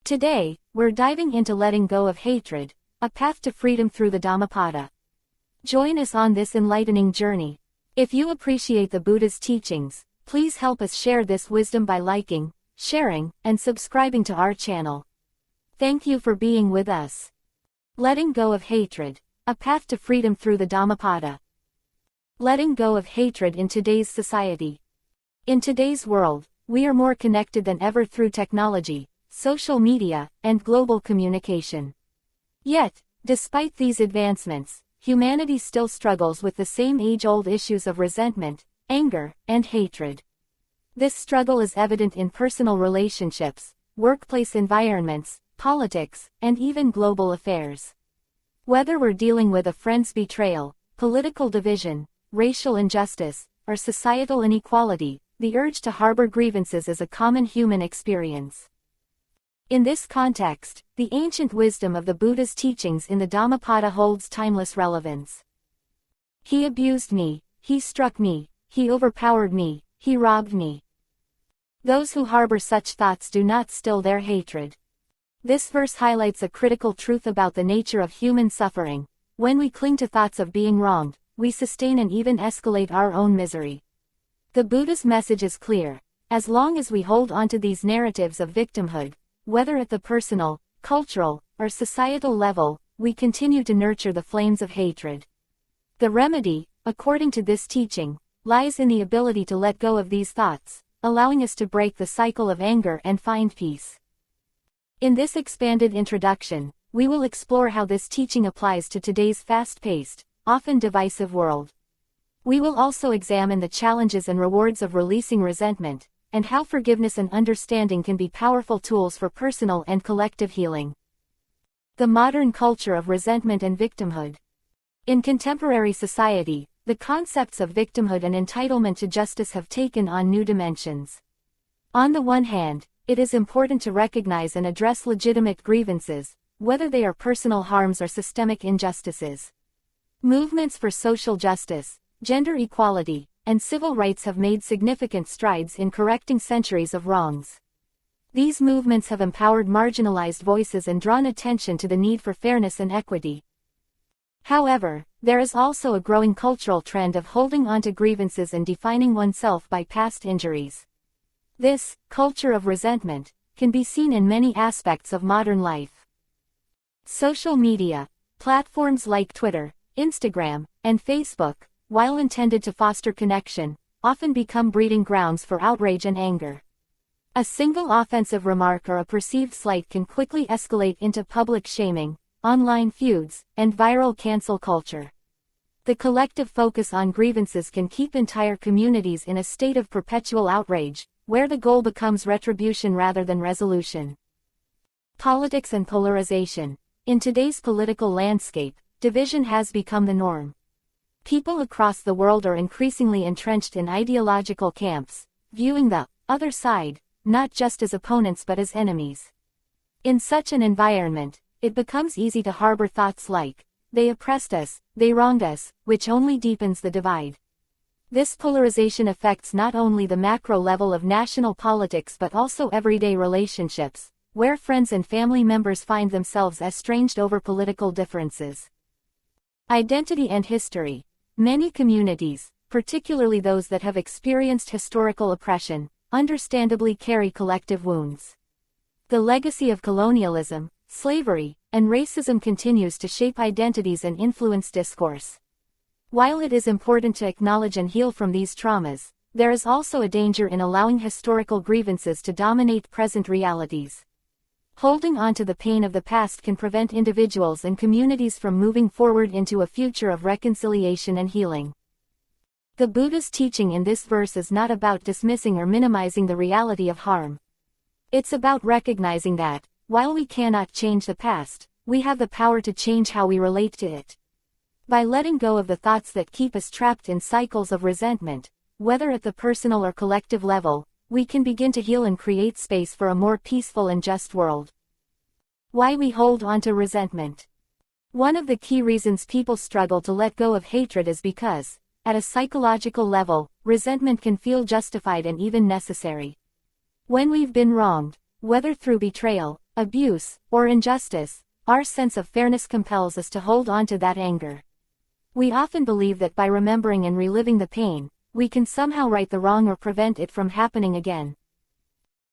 Today, we're diving into letting go of hatred, a path to freedom through the Dhammapada. Join us on this enlightening journey. If you appreciate the Buddha's teachings, please help us share this wisdom by liking, sharing, and subscribing to our channel. Thank you for being with us. Letting go of hatred, a path to freedom through the Dhammapada. Letting go of hatred in today's society. In today's world, we are more connected than ever through technology, social media, and global communication. Yet, despite these advancements, humanity still struggles with the same age-old issues of resentment, anger, and hatred. This struggle is evident in personal relationships, workplace environments, politics, and even global affairs. Whether we're dealing with a friend's betrayal, political division, racial injustice, or societal inequality, the urge to harbor grievances is a common human experience. In this context, the ancient wisdom of the Buddha's teachings in the Dhammapada holds timeless relevance. He abused me, he struck me, he overpowered me, he robbed me. Those who harbor such thoughts do not still their hatred. This verse highlights a critical truth about the nature of human suffering. When we cling to thoughts of being wronged, we sustain and even escalate our own misery. The Buddha's message is clear. As long as we hold onto these narratives of victimhood, whether at the personal, cultural, or societal level, we continue to nurture the flames of hatred. The remedy, according to this teaching, lies in the ability to let go of these thoughts, allowing us to break the cycle of anger and find peace. In this expanded introduction, we will explore how this teaching applies to today's fast-paced, often divisive world. We will also examine the challenges and rewards of releasing resentment, and how forgiveness and understanding can be powerful tools for personal and collective healing. The modern culture of resentment and victimhood. In contemporary society, the concepts of victimhood and entitlement to justice have taken on new dimensions. On the one hand, it is important to recognize and address legitimate grievances, whether they are personal harms or systemic injustices. Movements for social justice, gender equality, and civil rights have made significant strides in correcting centuries of wrongs. These movements have empowered marginalized voices and drawn attention to the need for fairness and equity. However, there is also a growing cultural trend of holding on to grievances and defining oneself by past injuries. This culture of resentment can be seen in many aspects of modern life. Social media, platforms like Twitter, Instagram, and Facebook, while intended to foster connection, often become breeding grounds for outrage and anger. A single offensive remark or a perceived slight can quickly escalate into public shaming, online feuds, and viral cancel culture. The collective focus on grievances can keep entire communities in a state of perpetual outrage, where the goal becomes retribution rather than resolution. Politics and polarization. In today's political landscape, division has become the norm. People across the world are increasingly entrenched in ideological camps, viewing the other side, not just as opponents but as enemies. In such an environment, it becomes easy to harbor thoughts like, they oppressed us, they wronged us, which only deepens the divide. This polarization affects not only the macro level of national politics but also everyday relationships, where friends and family members find themselves estranged over political differences. Identity and history. Many communities, particularly those that have experienced historical oppression, understandably carry collective wounds. The legacy of colonialism, slavery, and racism continues to shape identities and influence discourse. While it is important to acknowledge and heal from these traumas, there is also a danger in allowing historical grievances to dominate present realities. Holding on to the pain of the past can prevent individuals and communities from moving forward into a future of reconciliation and healing. The Buddha's teaching in this verse is not about dismissing or minimizing the reality of harm. It's about recognizing that, while we cannot change the past, we have the power to change how we relate to it. By letting go of the thoughts that keep us trapped in cycles of resentment, whether at the personal or collective level, we can begin to heal and create space for a more peaceful and just world. Why we hold on to resentment. One of the key reasons people struggle to let go of hatred is because, at a psychological level, resentment can feel justified and even necessary. When we've been wronged, whether through betrayal, abuse, or injustice, our sense of fairness compels us to hold on to that anger. We often believe that by remembering and reliving the pain, we can somehow right the wrong or prevent it from happening again.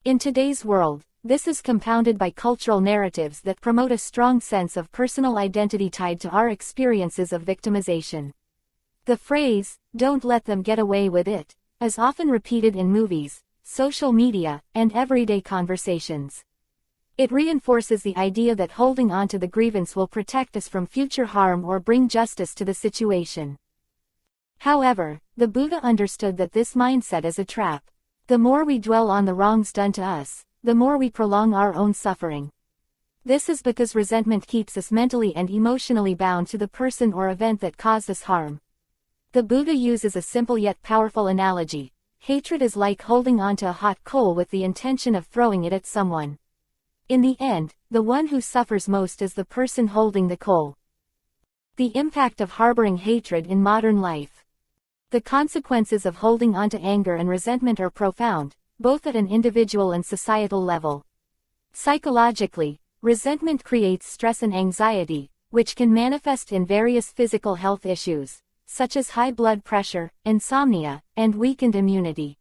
In today's world, this is compounded by cultural narratives that promote a strong sense of personal identity tied to our experiences of victimization. The phrase, "don't let them get away with it," is often repeated in movies, social media, and everyday conversations. It reinforces the idea that holding on to the grievance will protect us from future harm or bring justice to the situation. However, the Buddha understood that this mindset is a trap. The more we dwell on the wrongs done to us, the more we prolong our own suffering. This is because resentment keeps us mentally and emotionally bound to the person or event that caused us harm. The Buddha uses a simple yet powerful analogy. Hatred is like holding onto a hot coal with the intention of throwing it at someone. In the end, the one who suffers most is the person holding the coal. The impact of harboring hatred in modern life. The consequences of holding onto anger and resentment are profound, both at an individual and societal level. Psychologically, resentment creates stress and anxiety, which can manifest in various physical health issues, such as high blood pressure, insomnia, and weakened immunity.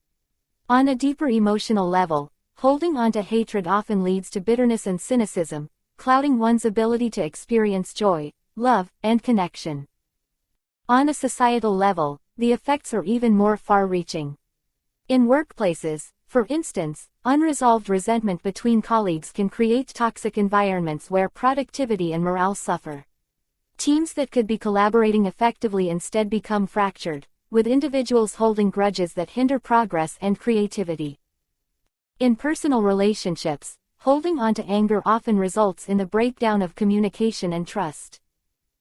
On a deeper emotional level, holding onto hatred often leads to bitterness and cynicism, clouding one's ability to experience joy, love, and connection. On a societal level, the effects are even more far-reaching. In workplaces, for instance, unresolved resentment between colleagues can create toxic environments where productivity and morale suffer. Teams that could be collaborating effectively instead become fractured, with individuals holding grudges that hinder progress and creativity. In personal relationships, holding on to anger often results in the breakdown of communication and trust.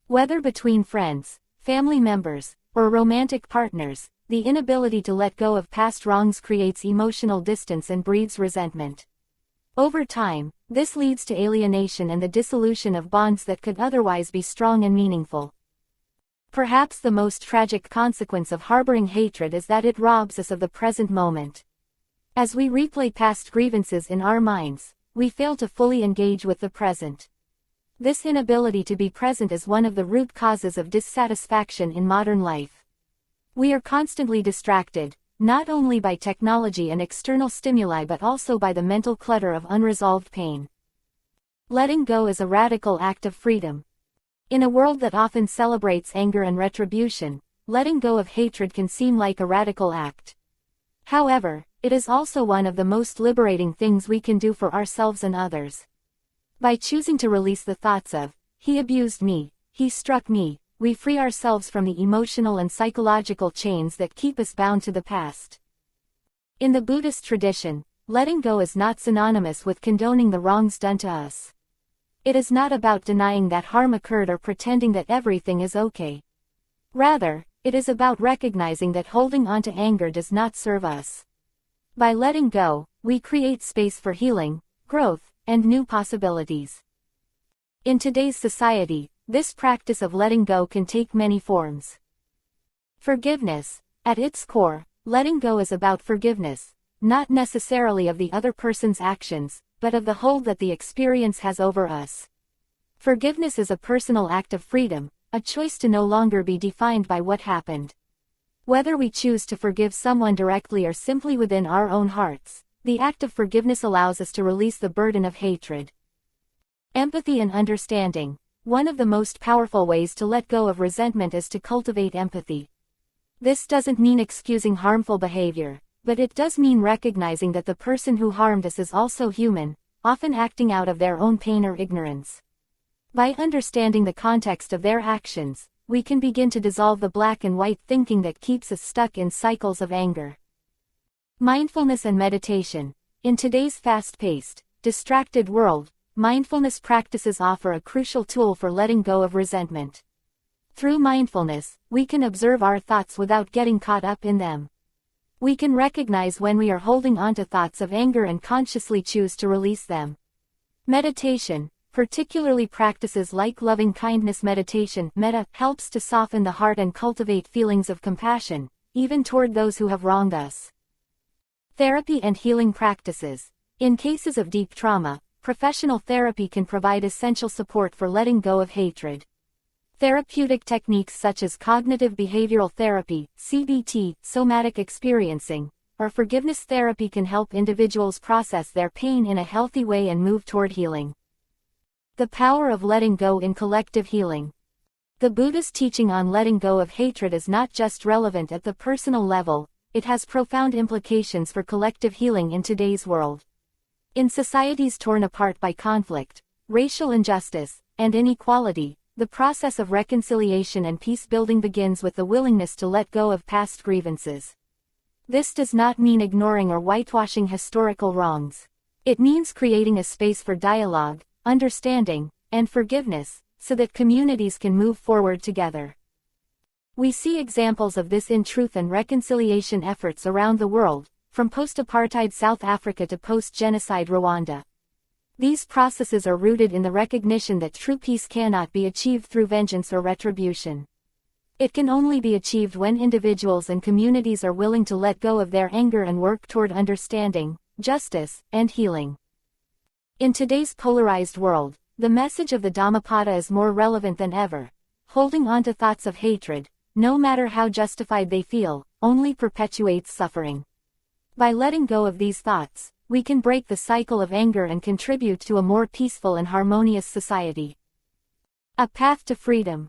Whether between friends, family members, or romantic partners, the inability to let go of past wrongs creates emotional distance and breeds resentment. Over time, this leads to alienation and the dissolution of bonds that could otherwise be strong and meaningful. Perhaps the most tragic consequence of harboring hatred is that it robs us of the present moment. As we replay past grievances in our minds, we fail to fully engage with the present. This inability to be present is one of the root causes of dissatisfaction in modern life. We are constantly distracted, not only by technology and external stimuli but also by the mental clutter of unresolved pain. Letting go is a radical act of freedom. In a world that often celebrates anger and retribution, letting go of hatred can seem like a radical act. However, it is also one of the most liberating things we can do for ourselves and others. By choosing to release the thoughts of, "he abused me, he struck me," we free ourselves from the emotional and psychological chains that keep us bound to the past. In the Buddhist tradition, letting go is not synonymous with condoning the wrongs done to us. It is not about denying that harm occurred or pretending that everything is okay. Rather, it is about recognizing that holding on to anger does not serve us. By letting go, we create space for healing, growth, and new possibilities. In today's society, this practice of letting go can take many forms. Forgiveness. At its core, letting go is about forgiveness, not necessarily of the other person's actions, but of the hold that the experience has over us. Forgiveness is a personal act of freedom, a choice to no longer be defined by what happened. Whether we choose to forgive someone directly or simply within our own hearts, the act of forgiveness allows us to release the burden of hatred. Empathy and understanding. One of the most powerful ways to let go of resentment is to cultivate empathy. This doesn't mean excusing harmful behavior, but it does mean recognizing that the person who harmed us is also human, often acting out of their own pain or ignorance. By understanding the context of their actions, we can begin to dissolve the black and white thinking that keeps us stuck in cycles of anger. Mindfulness and meditation. In today's fast-paced, distracted world, mindfulness practices offer a crucial tool for letting go of resentment. Through mindfulness, we can observe our thoughts without getting caught up in them. We can recognize when we are holding on to thoughts of anger and consciously choose to release them. Meditation, particularly practices like loving-kindness meditation, metta, helps to soften the heart and cultivate feelings of compassion, even toward those who have wronged us. Therapy and healing practices. In cases of deep trauma, professional therapy can provide essential support for letting go of hatred. Therapeutic techniques such as cognitive behavioral therapy, CBT, somatic experiencing, or forgiveness therapy can help individuals process their pain in a healthy way and move toward healing. The power of letting go in collective healing. The Buddha's teaching on letting go of hatred is not just relevant at the personal level, it has profound implications for collective healing in today's world. In societies torn apart by conflict, racial injustice, and inequality, the process of reconciliation and peace-building begins with the willingness to let go of past grievances. This does not mean ignoring or whitewashing historical wrongs. It means creating a space for dialogue, understanding, and forgiveness, so that communities can move forward together. We see examples of this in truth and reconciliation efforts around the world, from post-apartheid South Africa to post-genocide Rwanda. These processes are rooted in the recognition that true peace cannot be achieved through vengeance or retribution. It can only be achieved when individuals and communities are willing to let go of their anger and work toward understanding, justice, and healing. In today's polarized world, the message of the Dhammapada is more relevant than ever. Holding on to thoughts of hatred, no matter how justified they feel, only perpetuates suffering. By letting go of these thoughts, we can break the cycle of anger and contribute to a more peaceful and harmonious society. A path to freedom.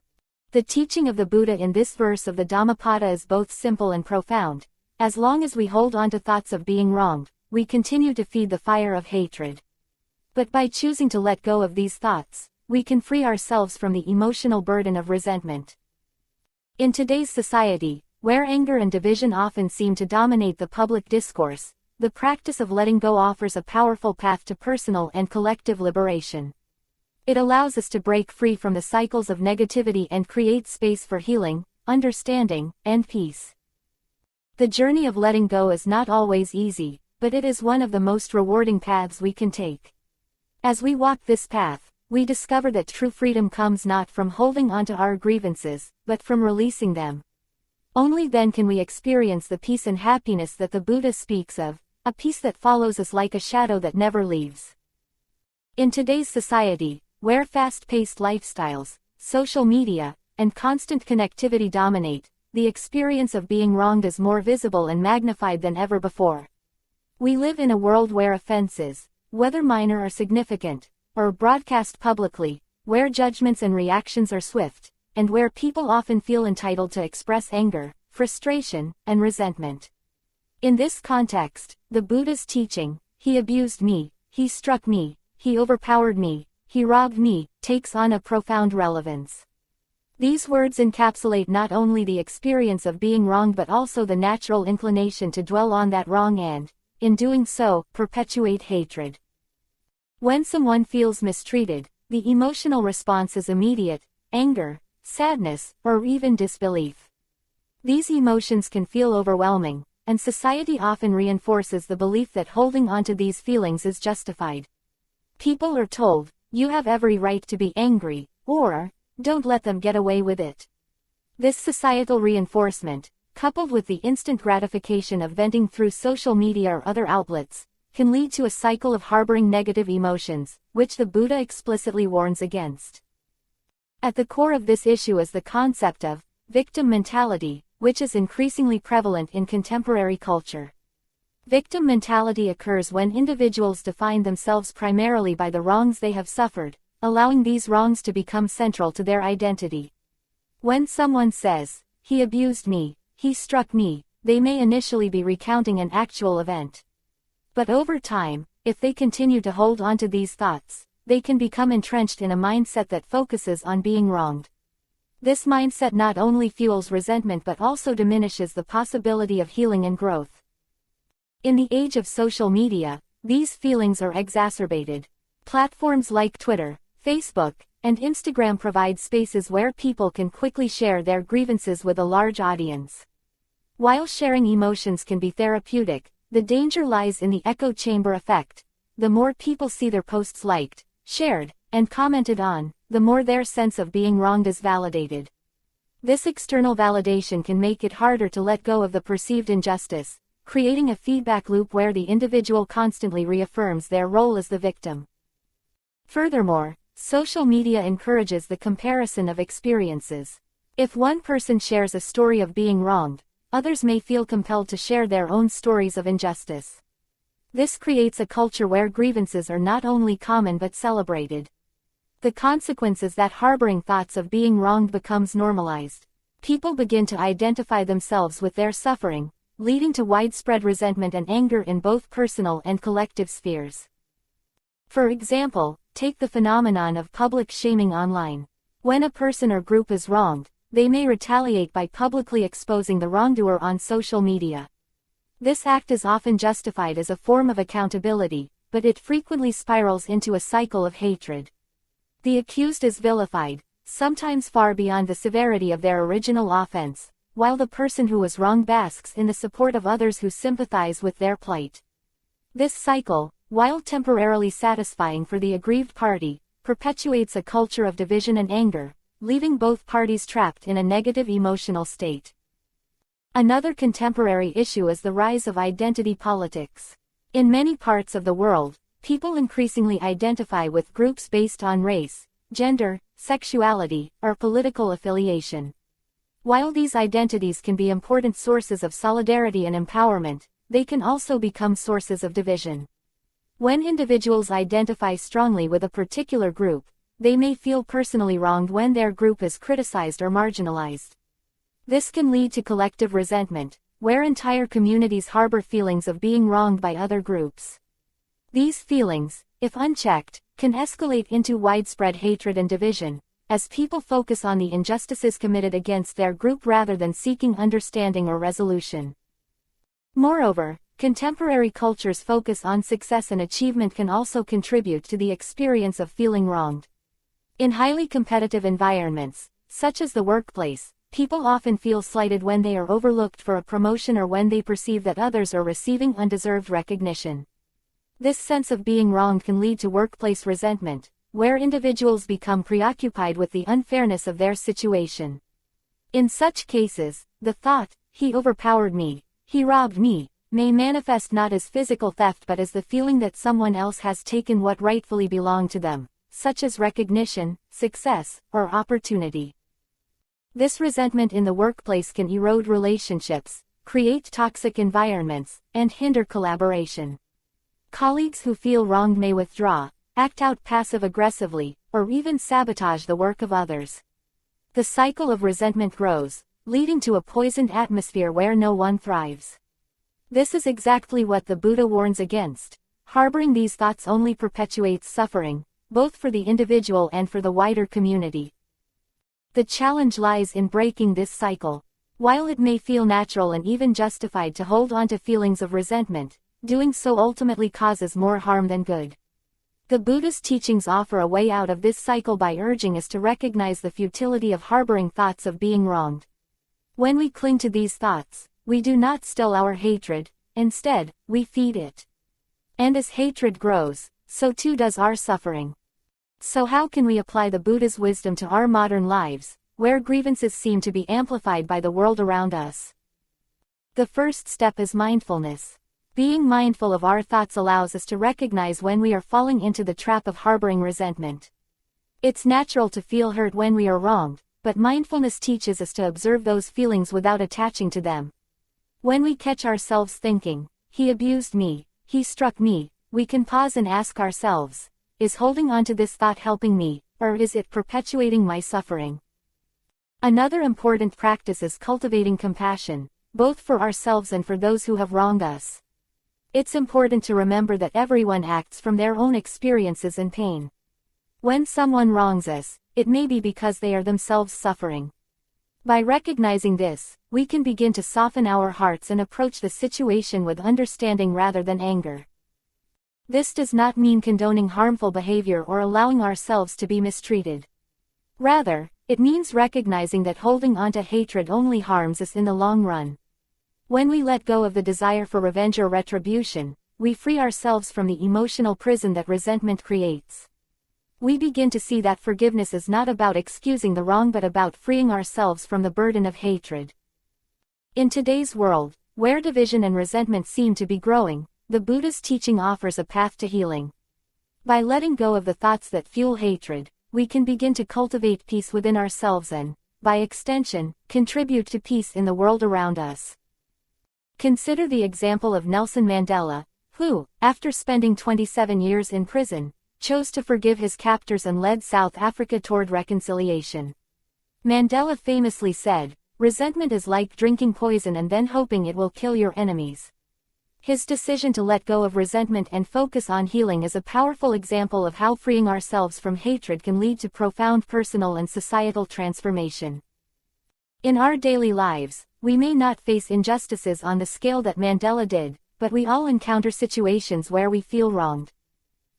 The teaching of the Buddha in this verse of the Dhammapada is both simple and profound. As long as we hold on to thoughts of being wronged, we continue to feed the fire of hatred. But by choosing to let go of these thoughts, we can free ourselves from the emotional burden of resentment. In today's society, where anger and division often seem to dominate the public discourse, the practice of letting go offers a powerful path to personal and collective liberation. It allows us to break free from the cycles of negativity and create space for healing, understanding, and peace. The journey of letting go is not always easy, but it is one of the most rewarding paths we can take. As we walk this path, we discover that true freedom comes not from holding on to our grievances, but from releasing them. Only then can we experience the peace and happiness that the Buddha speaks of, a peace that follows us like a shadow that never leaves. In today's society, where fast-paced lifestyles, social media, and constant connectivity dominate, the experience of being wronged is more visible and magnified than ever before. We live in a world where offenses, whether minor or significant, are broadcast publicly, where judgments and reactions are swift, and where people often feel entitled to express anger, frustration, and resentment. In this context, the Buddha's teaching, "He abused me, he struck me, he overpowered me, he robbed me," takes on a profound relevance. These words encapsulate not only the experience of being wronged but also the natural inclination to dwell on that wrong and, in doing so, perpetuate hatred. When someone feels mistreated, the emotional response is immediate: anger, sadness, or even disbelief. These emotions can feel overwhelming, and society often reinforces the belief that holding onto these feelings is justified. People are told, "You have every right to be angry," or, "Don't let them get away with it." This societal reinforcement, coupled with the instant gratification of venting through social media or other outlets, can lead to a cycle of harboring negative emotions, which the Buddha explicitly warns against. At the core of this issue is the concept of victim mentality, which is increasingly prevalent in contemporary culture. Victim mentality occurs when individuals define themselves primarily by the wrongs they have suffered, allowing these wrongs to become central to their identity. When someone says, "He abused me, he struck me," they may initially be recounting an actual event. But over time, if they continue to hold on to these thoughts, they can become entrenched in a mindset that focuses on being wronged. This mindset not only fuels resentment but also diminishes the possibility of healing and growth. In the age of social media, these feelings are exacerbated. Platforms like Twitter, Facebook, and Instagram provide spaces where people can quickly share their grievances with a large audience. While sharing emotions can be therapeutic, the danger lies in the echo chamber effect. The more people see their posts liked, shared, and commented on, the more their sense of being wronged is validated. This external validation can make it harder to let go of the perceived injustice, creating a feedback loop where the individual constantly reaffirms their role as the victim. Furthermore, social media encourages the comparison of experiences. If one person shares a story of being wronged, others may feel compelled to share their own stories of injustice. This creates a culture where grievances are not only common but celebrated. The consequence is that harboring thoughts of being wronged becomes normalized. People begin to identify themselves with their suffering, leading to widespread resentment and anger in both personal and collective spheres. For example, take the phenomenon of public shaming online. When a person or group is wronged, they may retaliate by publicly exposing the wrongdoer on social media. This act is often justified as a form of accountability, but it frequently spirals into a cycle of hatred. The accused is vilified, sometimes far beyond the severity of their original offense, while the person who was wronged basks in the support of others who sympathize with their plight. This cycle, while temporarily satisfying for the aggrieved party, perpetuates a culture of division and anger, leaving both parties trapped in a negative emotional state. Another contemporary issue is the rise of identity politics. In many parts of the world, people increasingly identify with groups based on race, gender, sexuality, or political affiliation. While these identities can be important sources of solidarity and empowerment, they can also become sources of division. When individuals identify strongly with a particular group, they may feel personally wronged when their group is criticized or marginalized. This can lead to collective resentment, where entire communities harbor feelings of being wronged by other groups. These feelings, if unchecked, can escalate into widespread hatred and division, as people focus on the injustices committed against their group rather than seeking understanding or resolution. Moreover, contemporary culture's focus on success and achievement can also contribute to the experience of feeling wronged. In highly competitive environments, such as the workplace, people often feel slighted when they are overlooked for a promotion or when they perceive that others are receiving undeserved recognition. This sense of being wronged can lead to workplace resentment, where individuals become preoccupied with the unfairness of their situation. In such cases, the thought, "He overpowered me, he robbed me," may manifest not as physical theft but as the feeling that someone else has taken what rightfully belonged to them, such as recognition, success, or opportunity. This resentment in the workplace can erode relationships, create toxic environments, and hinder collaboration. Colleagues who feel wronged may withdraw, act out passive-aggressively, or even sabotage the work of others. The cycle of resentment grows, leading to a poisoned atmosphere where no one thrives. This is exactly what the Buddha warns against. Harboring these thoughts only perpetuates suffering, both for the individual and for the wider community. The challenge lies in breaking this cycle. While it may feel natural and even justified to hold on to feelings of resentment, doing so ultimately causes more harm than good. The Buddha's teachings offer a way out of this cycle by urging us to recognize the futility of harboring thoughts of being wronged. When we cling to these thoughts, we do not still our hatred, instead, we feed it. And as hatred grows, so too does our suffering. So how can we apply the Buddha's wisdom to our modern lives, where grievances seem to be amplified by the world around us? The first step is mindfulness. Being mindful of our thoughts allows us to recognize when we are falling into the trap of harboring resentment. It's natural to feel hurt when we are wronged, but mindfulness teaches us to observe those feelings without attaching to them. When we catch ourselves thinking, "He abused me, he struck me," we can pause and ask ourselves, is holding on to this thought helping me, or is it perpetuating my suffering? Another important practice is cultivating compassion, both for ourselves and for those who have wronged us. It's important to remember that everyone acts from their own experiences and pain. When someone wrongs us, it may be because they are themselves suffering. By recognizing this, we can begin to soften our hearts and approach the situation with understanding rather than anger. This does not mean condoning harmful behavior or allowing ourselves to be mistreated. Rather, it means recognizing that holding on to hatred only harms us in the long run. When we let go of the desire for revenge or retribution, we free ourselves from the emotional prison that resentment creates. We begin to see that forgiveness is not about excusing the wrong but about freeing ourselves from the burden of hatred. In today's world, Where division and resentment seem to be growing, the Buddha's teaching offers a path to healing. By letting go of the thoughts that fuel hatred, we can begin to cultivate peace within ourselves and, by extension, contribute to peace in the world around us. Consider the example of Nelson Mandela, who, after spending 27 years in prison, chose to forgive his captors and led South Africa toward reconciliation. Mandela famously said, "Resentment is like drinking poison and then hoping it will kill your enemies." His decision to let go of resentment and focus on healing is a powerful example of how freeing ourselves from hatred can lead to profound personal and societal transformation. In our daily lives, we may not face injustices on the scale that Mandela did, but we all encounter situations where we feel wronged.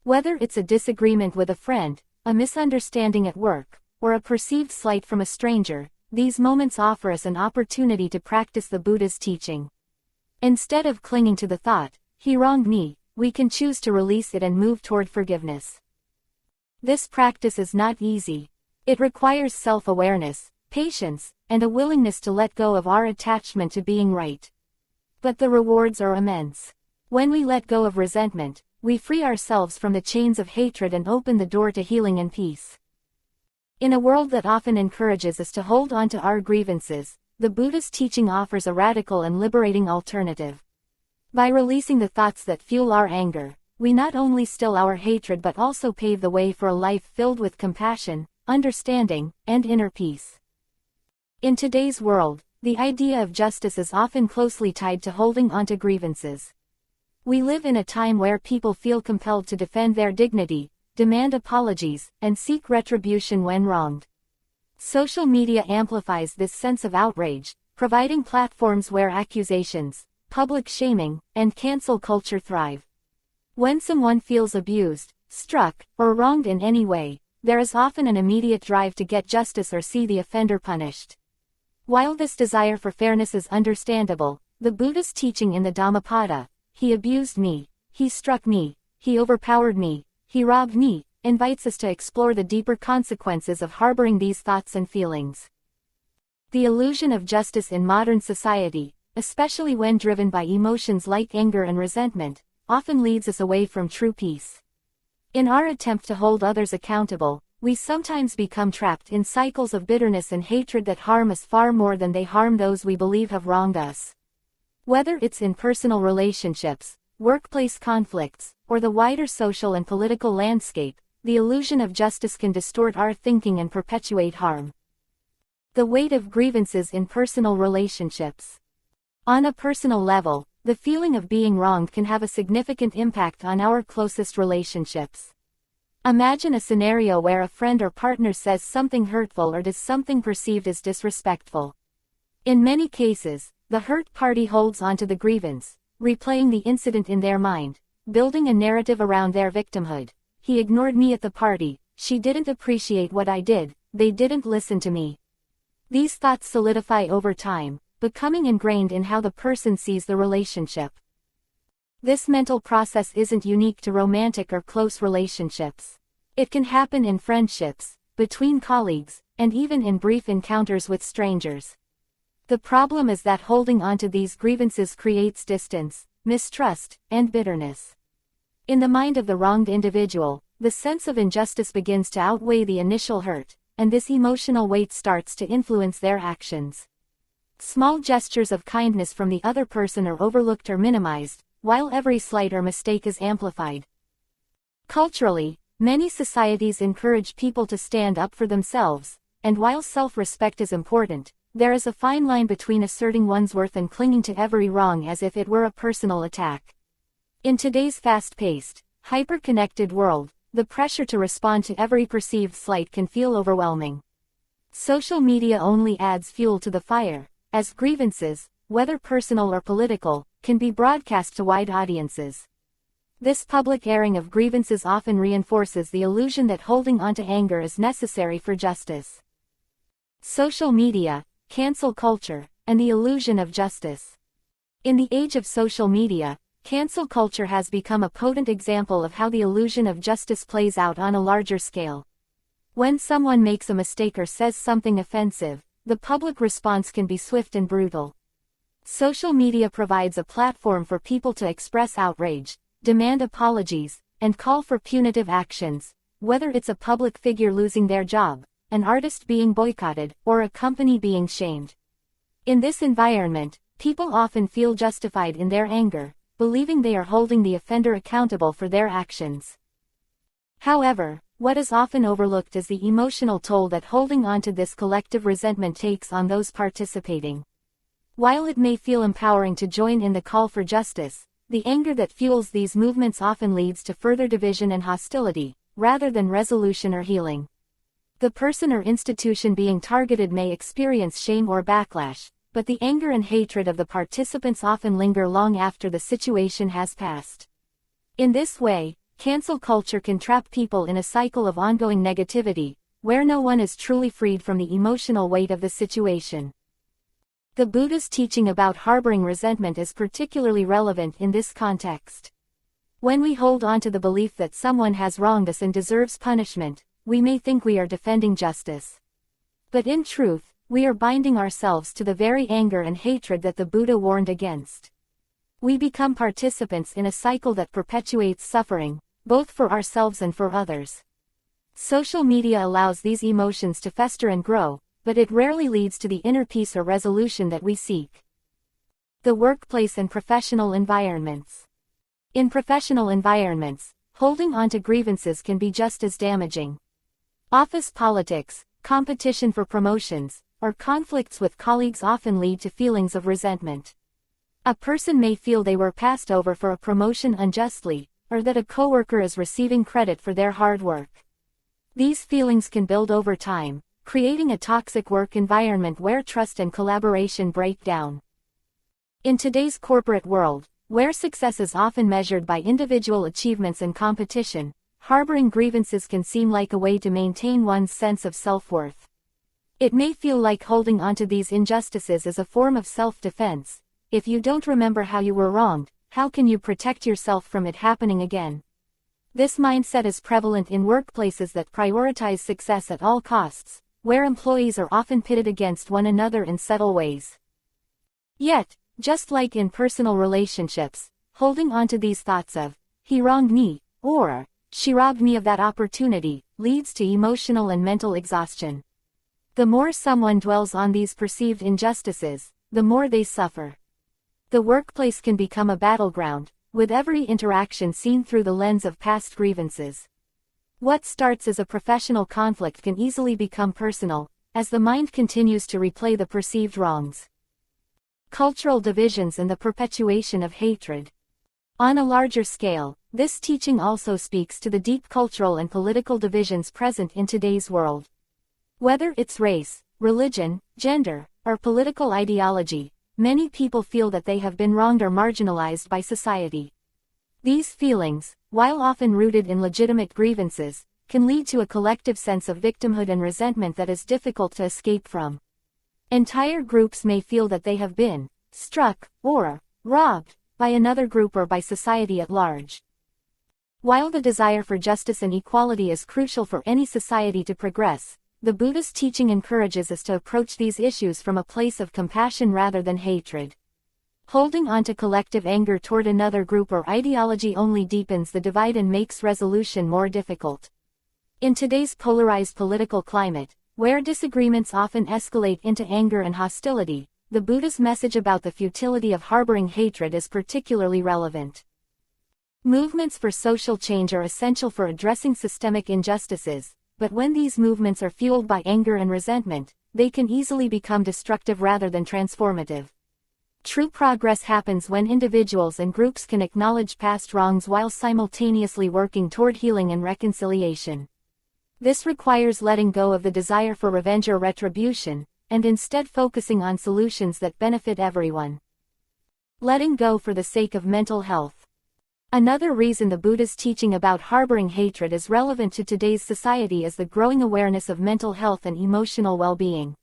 Whether it's a disagreement with a friend, a misunderstanding at work, or a perceived slight from a stranger, these moments offer us an opportunity to practice the Buddha's teaching. Instead of clinging to the thought, "He wronged me," we can choose to release it and move toward forgiveness. This practice is not easy. It requires self-awareness, patience, and a willingness to let go of our attachment to being right. But the rewards are immense. When we let go of resentment, we free ourselves from the chains of hatred and open the door to healing and peace. In a world that often encourages us to hold on to our grievances, the Buddha's teaching offers a radical and liberating alternative. By releasing the thoughts that fuel our anger, we not only still our hatred but also pave the way for a life filled with compassion, understanding, and inner peace. In today's world, the idea of justice is often closely tied to holding onto grievances. We live in a time where people feel compelled to defend their dignity, demand apologies, and seek retribution when wronged. Social media amplifies this sense of outrage, providing platforms where accusations, public shaming, and cancel culture thrive. When someone feels abused, struck, or wronged in any way, there is often an immediate drive to get justice or see the offender punished. While this desire for fairness is understandable, the Buddha's teaching in the Dhammapada, "He abused me, he struck me, he overpowered me, he robbed me," invites us to explore the deeper consequences of harboring these thoughts and feelings. The illusion of justice in modern society, especially when driven by emotions like anger and resentment, often leads us away from true peace. In our attempt to hold others accountable, we sometimes become trapped in cycles of bitterness and hatred that harm us far more than they harm those we believe have wronged us. Whether it's in personal relationships, workplace conflicts, or the wider social and political landscape, the illusion of justice can distort our thinking and perpetuate harm. The weight of grievances in personal relationships. On a personal level, the feeling of being wronged can have a significant impact on our closest relationships. Imagine a scenario where a friend or partner says something hurtful or does something perceived as disrespectful. In many cases, the hurt party holds onto the grievance, replaying the incident in their mind, building a narrative around their victimhood. "He ignored me at the party, she didn't appreciate what I did, they didn't listen to me." These thoughts solidify over time, becoming ingrained in how the person sees the relationship. This mental process isn't unique to romantic or close relationships. It can happen in friendships, between colleagues, and even in brief encounters with strangers. The problem is that holding onto these grievances creates distance, mistrust, and bitterness. In the mind of the wronged individual, the sense of injustice begins to outweigh the initial hurt, and this emotional weight starts to influence their actions. Small gestures of kindness from the other person are overlooked or minimized, while every slight or mistake is amplified. Culturally, many societies encourage people to stand up for themselves, and while self-respect is important, there is a fine line between asserting one's worth and clinging to every wrong as if it were a personal attack. In today's fast-paced, hyper-connected world, the pressure to respond to every perceived slight can feel overwhelming. Social media only adds fuel to the fire, as grievances, whether personal or political, can be broadcast to wide audiences. This public airing of grievances often reinforces the illusion that holding onto anger is necessary for justice. Social media, cancel culture, and the illusion of justice. In the age of social media, cancel culture has become a potent example of how the illusion of justice plays out on a larger scale. When someone makes a mistake or says something offensive, the public response can be swift and brutal. Social media provides a platform for people to express outrage, demand apologies, and call for punitive actions, whether it's a public figure losing their job, an artist being boycotted, or a company being shamed. In this environment, people often feel justified in their anger, believing they are holding the offender accountable for their actions. However, what is often overlooked is the emotional toll that holding on to this collective resentment takes on those participating. While it may feel empowering to join in the call for justice, the anger that fuels these movements often leads to further division and hostility, rather than resolution or healing. The person or institution being targeted may experience shame or backlash, but the anger and hatred of the participants often linger long after the situation has passed. In this way, cancel culture can trap people in a cycle of ongoing negativity, where no one is truly freed from the emotional weight of the situation. The Buddha's teaching about harboring resentment is particularly relevant in this context. When we hold on to the belief that someone has wronged us and deserves punishment, we may think we are defending justice. But in truth, we are binding ourselves to the very anger and hatred that the Buddha warned against. We become participants in a cycle that perpetuates suffering, both for ourselves and for others. Social media allows these emotions to fester and grow, but it rarely leads to the inner peace or resolution that we seek. The workplace and professional environments. In professional environments, holding on to grievances can be just as damaging. Office politics, competition for promotions, or conflicts with colleagues often lead to feelings of resentment. A person may feel they were passed over for a promotion unjustly, or that a coworker is receiving credit for their hard work. These feelings can build over time, creating a toxic work environment where trust and collaboration break down. In today's corporate world, where success is often measured by individual achievements and competition, harboring grievances can seem like a way to maintain one's sense of self-worth. It may feel like holding onto these injustices is a form of self-defense. If you don't remember how you were wronged, how can you protect yourself from it happening again? This mindset is prevalent in workplaces that prioritize success at all costs, where employees are often pitted against one another in subtle ways. Yet, just like in personal relationships, holding on to these thoughts of, "he wronged me," or "she robbed me of that opportunity," leads to emotional and mental exhaustion. The more someone dwells on these perceived injustices, the more they suffer. The workplace can become a battleground, with every interaction seen through the lens of past grievances. What starts as a professional conflict can easily become personal, as the mind continues to replay the perceived wrongs. Cultural divisions and the perpetuation of hatred. On a larger scale, this teaching also speaks to the deep cultural and political divisions present in today's world. Whether it's race, religion, gender, or political ideology, many people feel that they have been wronged or marginalized by society. These feelings, while often rooted in legitimate grievances, can lead to a collective sense of victimhood and resentment that is difficult to escape from. Entire groups may feel that they have been struck, or robbed, by another group or by society at large. While the desire for justice and equality is crucial for any society to progress, the Buddhist teaching encourages us to approach these issues from a place of compassion rather than hatred. Holding on to collective anger toward another group or ideology only deepens the divide and makes resolution more difficult. In today's polarized political climate, where disagreements often escalate into anger and hostility, the Buddha's message about the futility of harboring hatred is particularly relevant. Movements for social change are essential for addressing systemic injustices, but when these movements are fueled by anger and resentment, they can easily become destructive rather than transformative. True progress happens when individuals and groups can acknowledge past wrongs while simultaneously working toward healing and reconciliation. This requires letting go of the desire for revenge or retribution, and instead focusing on solutions that benefit everyone. Letting go for the sake of mental health. Another reason the Buddha's teaching about harboring hatred is relevant to today's society is the growing awareness of mental health and emotional well-being.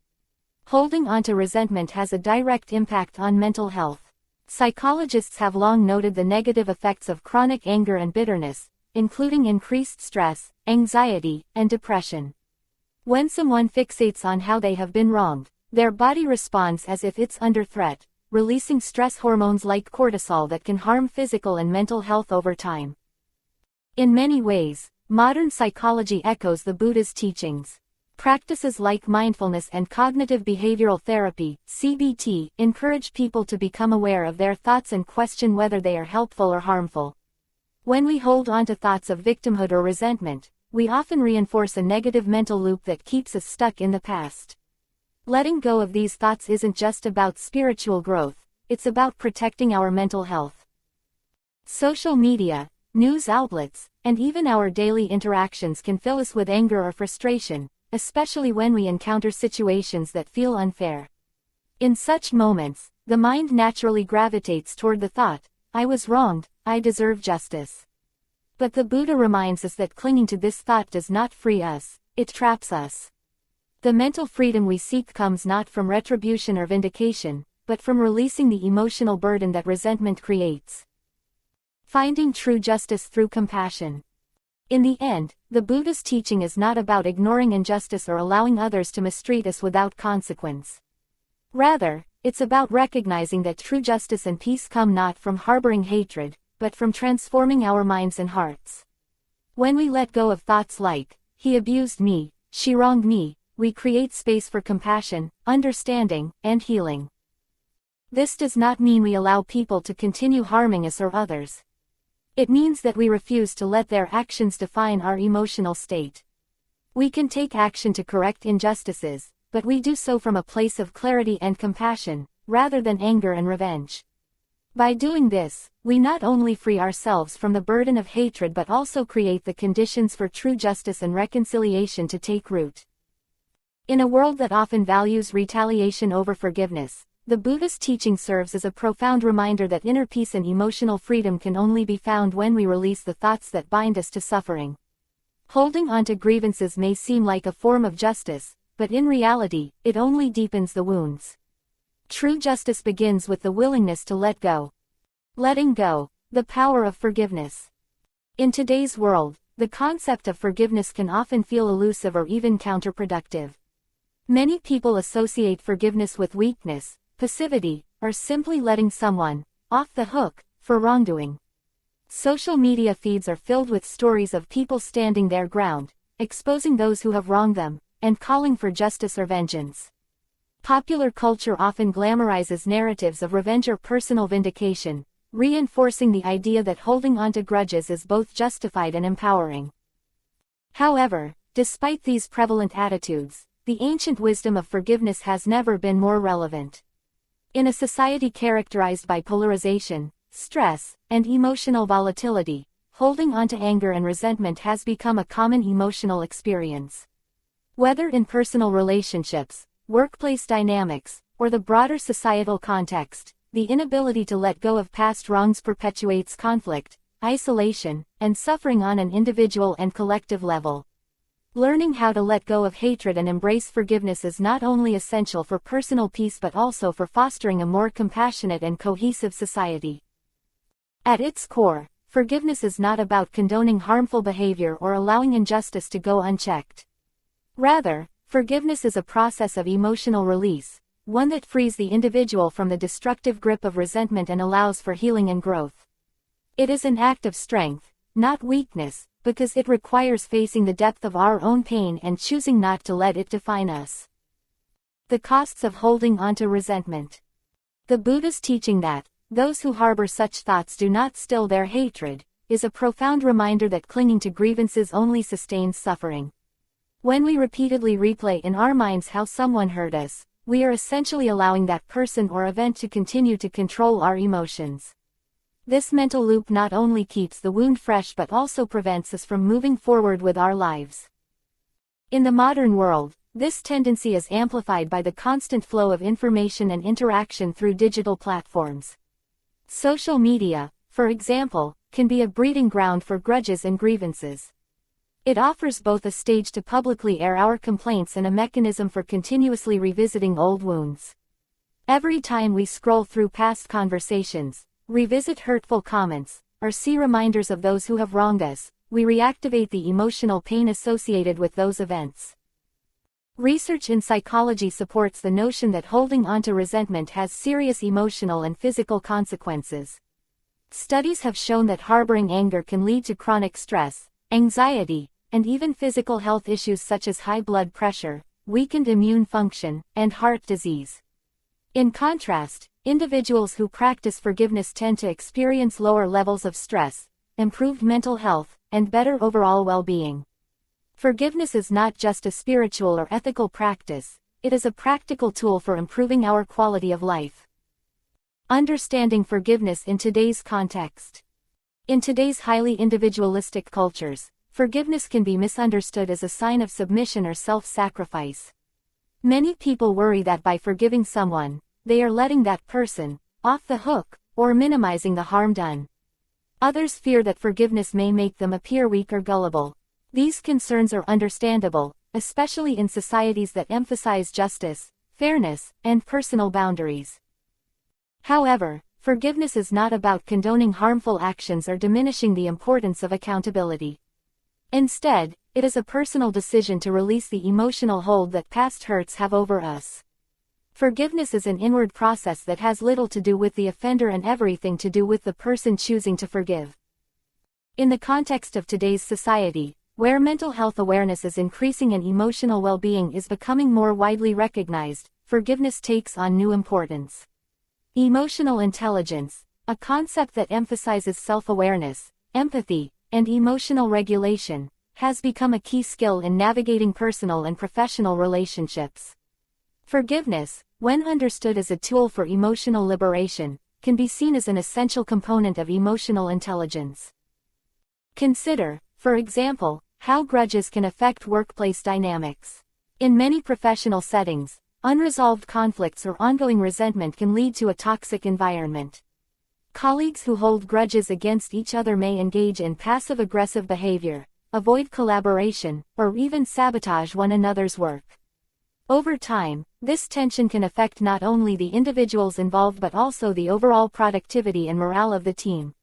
Holding on to resentment has a direct impact on mental health. Psychologists have long noted the negative effects of chronic anger and bitterness, including increased stress, anxiety, and depression. When someone fixates on how they have been wronged, their body responds as if it's under threat, releasing stress hormones like cortisol that can harm physical and mental health over time. In many ways, modern psychology echoes the Buddha's teachings. Practices like mindfulness and cognitive behavioral therapy, CBT, encourage people to become aware of their thoughts and question whether they are helpful or harmful. When we hold on to thoughts of victimhood or resentment, we often reinforce a negative mental loop that keeps us stuck in the past. Letting go of these thoughts isn't just about spiritual growth, it's about protecting our mental health. Social media, news outlets, and even our daily interactions can fill us with anger or frustration, especially when we encounter situations that feel unfair. In such moments, the mind naturally gravitates toward the thought, "I was wronged, I deserve justice." But the Buddha reminds us that clinging to this thought does not free us, it traps us. The mental freedom we seek comes not from retribution or vindication, but from releasing the emotional burden that resentment creates. Finding true justice through compassion. In the end, the Buddha's teaching is not about ignoring injustice or allowing others to mistreat us without consequence. Rather, it's about recognizing that true justice and peace come not from harboring hatred, but from transforming our minds and hearts. When we let go of thoughts like, "He abused me, she wronged me," we create space for compassion, understanding, and healing. This does not mean we allow people to continue harming us or others. It means that we refuse to let their actions define our emotional state. We can take action to correct injustices, but we do so from a place of clarity and compassion, rather than anger and revenge. By doing this, we not only free ourselves from the burden of hatred but also create the conditions for true justice and reconciliation to take root. In a world that often values retaliation over forgiveness, the Buddha's teaching serves as a profound reminder that inner peace and emotional freedom can only be found when we release the thoughts that bind us to suffering. Holding on to grievances may seem like a form of justice, but in reality, it only deepens the wounds. True justice begins with the willingness to let go. Letting go, the power of forgiveness. In today's world, the concept of forgiveness can often feel elusive or even counterproductive. Many people associate forgiveness with weakness, passivity, or simply letting someone off the hook for wrongdoing. Social media feeds are filled with stories of people standing their ground, exposing those who have wronged them, and calling for justice or vengeance. Popular culture often glamorizes narratives of revenge or personal vindication, reinforcing the idea that holding on to grudges is both justified and empowering. However, despite these prevalent attitudes, the ancient wisdom of forgiveness has never been more relevant. In a society characterized by polarization, stress, and emotional volatility, holding on to anger and resentment has become a common emotional experience. Whether in personal relationships, workplace dynamics, or the broader societal context, the inability to let go of past wrongs perpetuates conflict, isolation, and suffering on an individual and collective level. Learning how to let go of hatred and embrace forgiveness is not only essential for personal peace but also for fostering a more compassionate and cohesive society. At its core, forgiveness is not about condoning harmful behavior or allowing injustice to go unchecked. Rather, forgiveness is a process of emotional release, one that frees the individual from the destructive grip of resentment and allows for healing and growth. It is an act of strength, not weakness, because it requires facing the depth of our own pain and choosing not to let it define us. The costs of holding on to resentment. The Buddha's teaching that those who harbor such thoughts do not still their hatred is a profound reminder that clinging to grievances only sustains suffering. When we repeatedly replay in our minds how someone hurt us, we are essentially allowing that person or event to continue to control our emotions. This mental loop not only keeps the wound fresh but also prevents us from moving forward with our lives. In the modern world, this tendency is amplified by the constant flow of information and interaction through digital platforms. Social media, for example, can be a breeding ground for grudges and grievances. It offers both a stage to publicly air our complaints and a mechanism for continuously revisiting old wounds. Every time we scroll through past conversations, revisit hurtful comments, or see reminders of those who have wronged us, we reactivate the emotional pain associated with those events. Research in psychology supports the notion that holding onto resentment has serious emotional and physical consequences. Studies have shown that harboring anger can lead to chronic stress, anxiety, and even physical health issues such as high blood pressure, weakened immune function, and heart disease. In contrast, individuals who practice forgiveness tend to experience lower levels of stress, improved mental health, and better overall well-being. Forgiveness is not just a spiritual or ethical practice, it is a practical tool for improving our quality of life. Understanding forgiveness in today's context. In today's highly individualistic cultures, forgiveness can be misunderstood as a sign of submission or self-sacrifice. Many people worry that by forgiving someone, they are letting that person off the hook, or minimizing the harm done. Others fear that forgiveness may make them appear weak or gullible. These concerns are understandable, especially in societies that emphasize justice, fairness, and personal boundaries. However, forgiveness is not about condoning harmful actions or diminishing the importance of accountability. Instead, it is a personal decision to release the emotional hold that past hurts have over us. Forgiveness is an inward process that has little to do with the offender and everything to do with the person choosing to forgive. In the context of today's society, where mental health awareness is increasing and emotional well-being is becoming more widely recognized, forgiveness takes on new importance. Emotional intelligence, a concept that emphasizes self-awareness, empathy, and emotional regulation, has become a key skill in navigating personal and professional relationships. Forgiveness, when understood as a tool for emotional liberation, can be seen as an essential component of emotional intelligence. Consider, for example, how grudges can affect workplace dynamics. In many professional settings, unresolved conflicts or ongoing resentment can lead to a toxic environment. Colleagues who hold grudges against each other may engage in passive-aggressive behavior, avoid collaboration, or even sabotage one another's work. Over time, this tension can affect not only the individuals involved but also the overall productivity and morale of the team.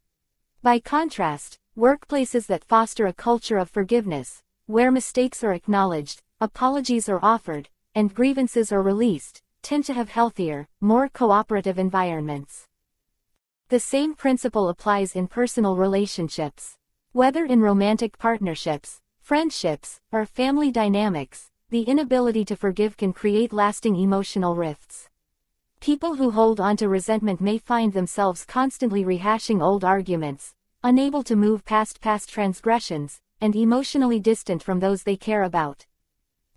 By contrast, workplaces that foster a culture of forgiveness, where mistakes are acknowledged, apologies are offered, and grievances are released, tend to have healthier, more cooperative environments. The same principle applies in personal relationships. Whether in romantic partnerships, friendships, or family dynamics, the inability to forgive can create lasting emotional rifts. People who hold on to resentment may find themselves constantly rehashing old arguments, unable to move past past transgressions, and emotionally distant from those they care about.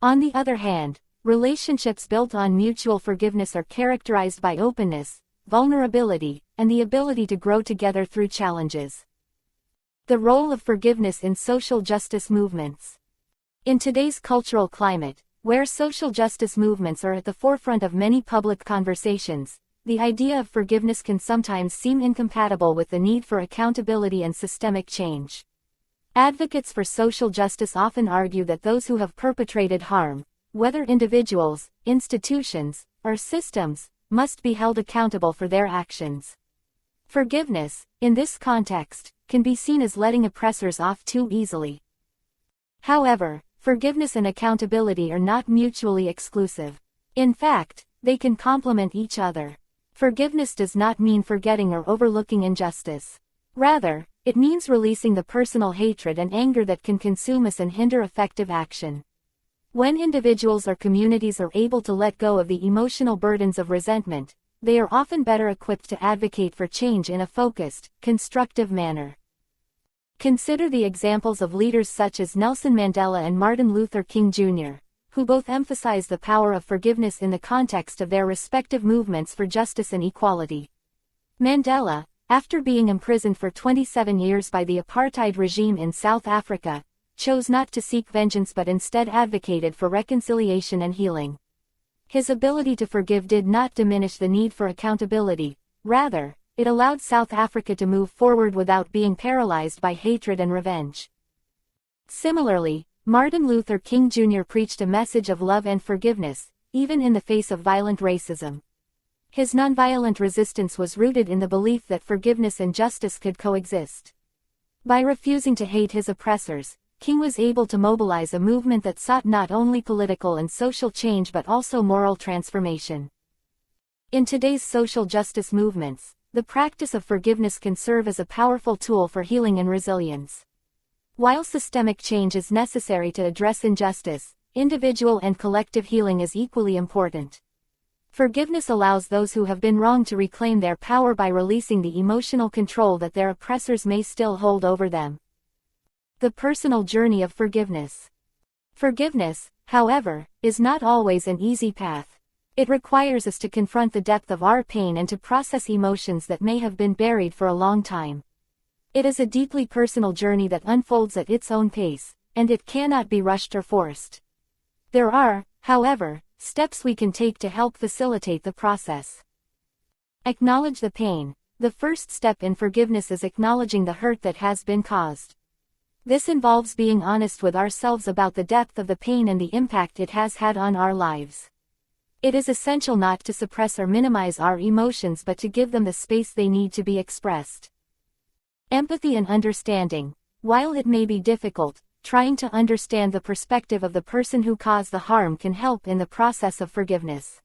On the other hand, relationships built on mutual forgiveness are characterized by openness, vulnerability, and the ability to grow together through challenges. The role of forgiveness in social justice movements. In today's cultural climate, where social justice movements are at the forefront of many public conversations, the idea of forgiveness can sometimes seem incompatible with the need for accountability and systemic change. Advocates for social justice often argue that those who have perpetrated harm, whether individuals, institutions, or systems, must be held accountable for their actions. Forgiveness, in this context, can be seen as letting oppressors off too easily. However, forgiveness and accountability are not mutually exclusive. In fact, they can complement each other. Forgiveness does not mean forgetting or overlooking injustice. Rather, it means releasing the personal hatred and anger that can consume us and hinder effective action. When individuals or communities are able to let go of the emotional burdens of resentment, they are often better equipped to advocate for change in a focused, constructive manner. Consider the examples of leaders such as Nelson Mandela and Martin Luther King Jr., who both emphasize the power of forgiveness in the context of their respective movements for justice and equality. Mandela, after being imprisoned for 27 years by the apartheid regime in South Africa, chose not to seek vengeance but instead advocated for reconciliation and healing. His ability to forgive did not diminish the need for accountability, rather, it allowed South Africa to move forward without being paralyzed by hatred and revenge. Similarly, Martin Luther King Jr. preached a message of love and forgiveness, even in the face of violent racism. His nonviolent resistance was rooted in the belief that forgiveness and justice could coexist. By refusing to hate his oppressors, King was able to mobilize a movement that sought not only political and social change but also moral transformation. In today's social justice movements, the practice of forgiveness can serve as a powerful tool for healing and resilience. While systemic change is necessary to address injustice, individual and collective healing is equally important. Forgiveness allows those who have been wronged to reclaim their power by releasing the emotional control that their oppressors may still hold over them. The personal journey of forgiveness. Forgiveness, however, is not always an easy path. It requires us to confront the depth of our pain and to process emotions that may have been buried for a long time. It is a deeply personal journey that unfolds at its own pace, and it cannot be rushed or forced. There are, however, steps we can take to help facilitate the process. Acknowledge the pain. The first step in forgiveness is acknowledging the hurt that has been caused. This involves being honest with ourselves about the depth of the pain and the impact it has had on our lives. It is essential not to suppress or minimize our emotions but to give them the space they need to be expressed. Empathy and understanding. While it may be difficult, trying to understand the perspective of the person who caused the harm can help in the process of forgiveness.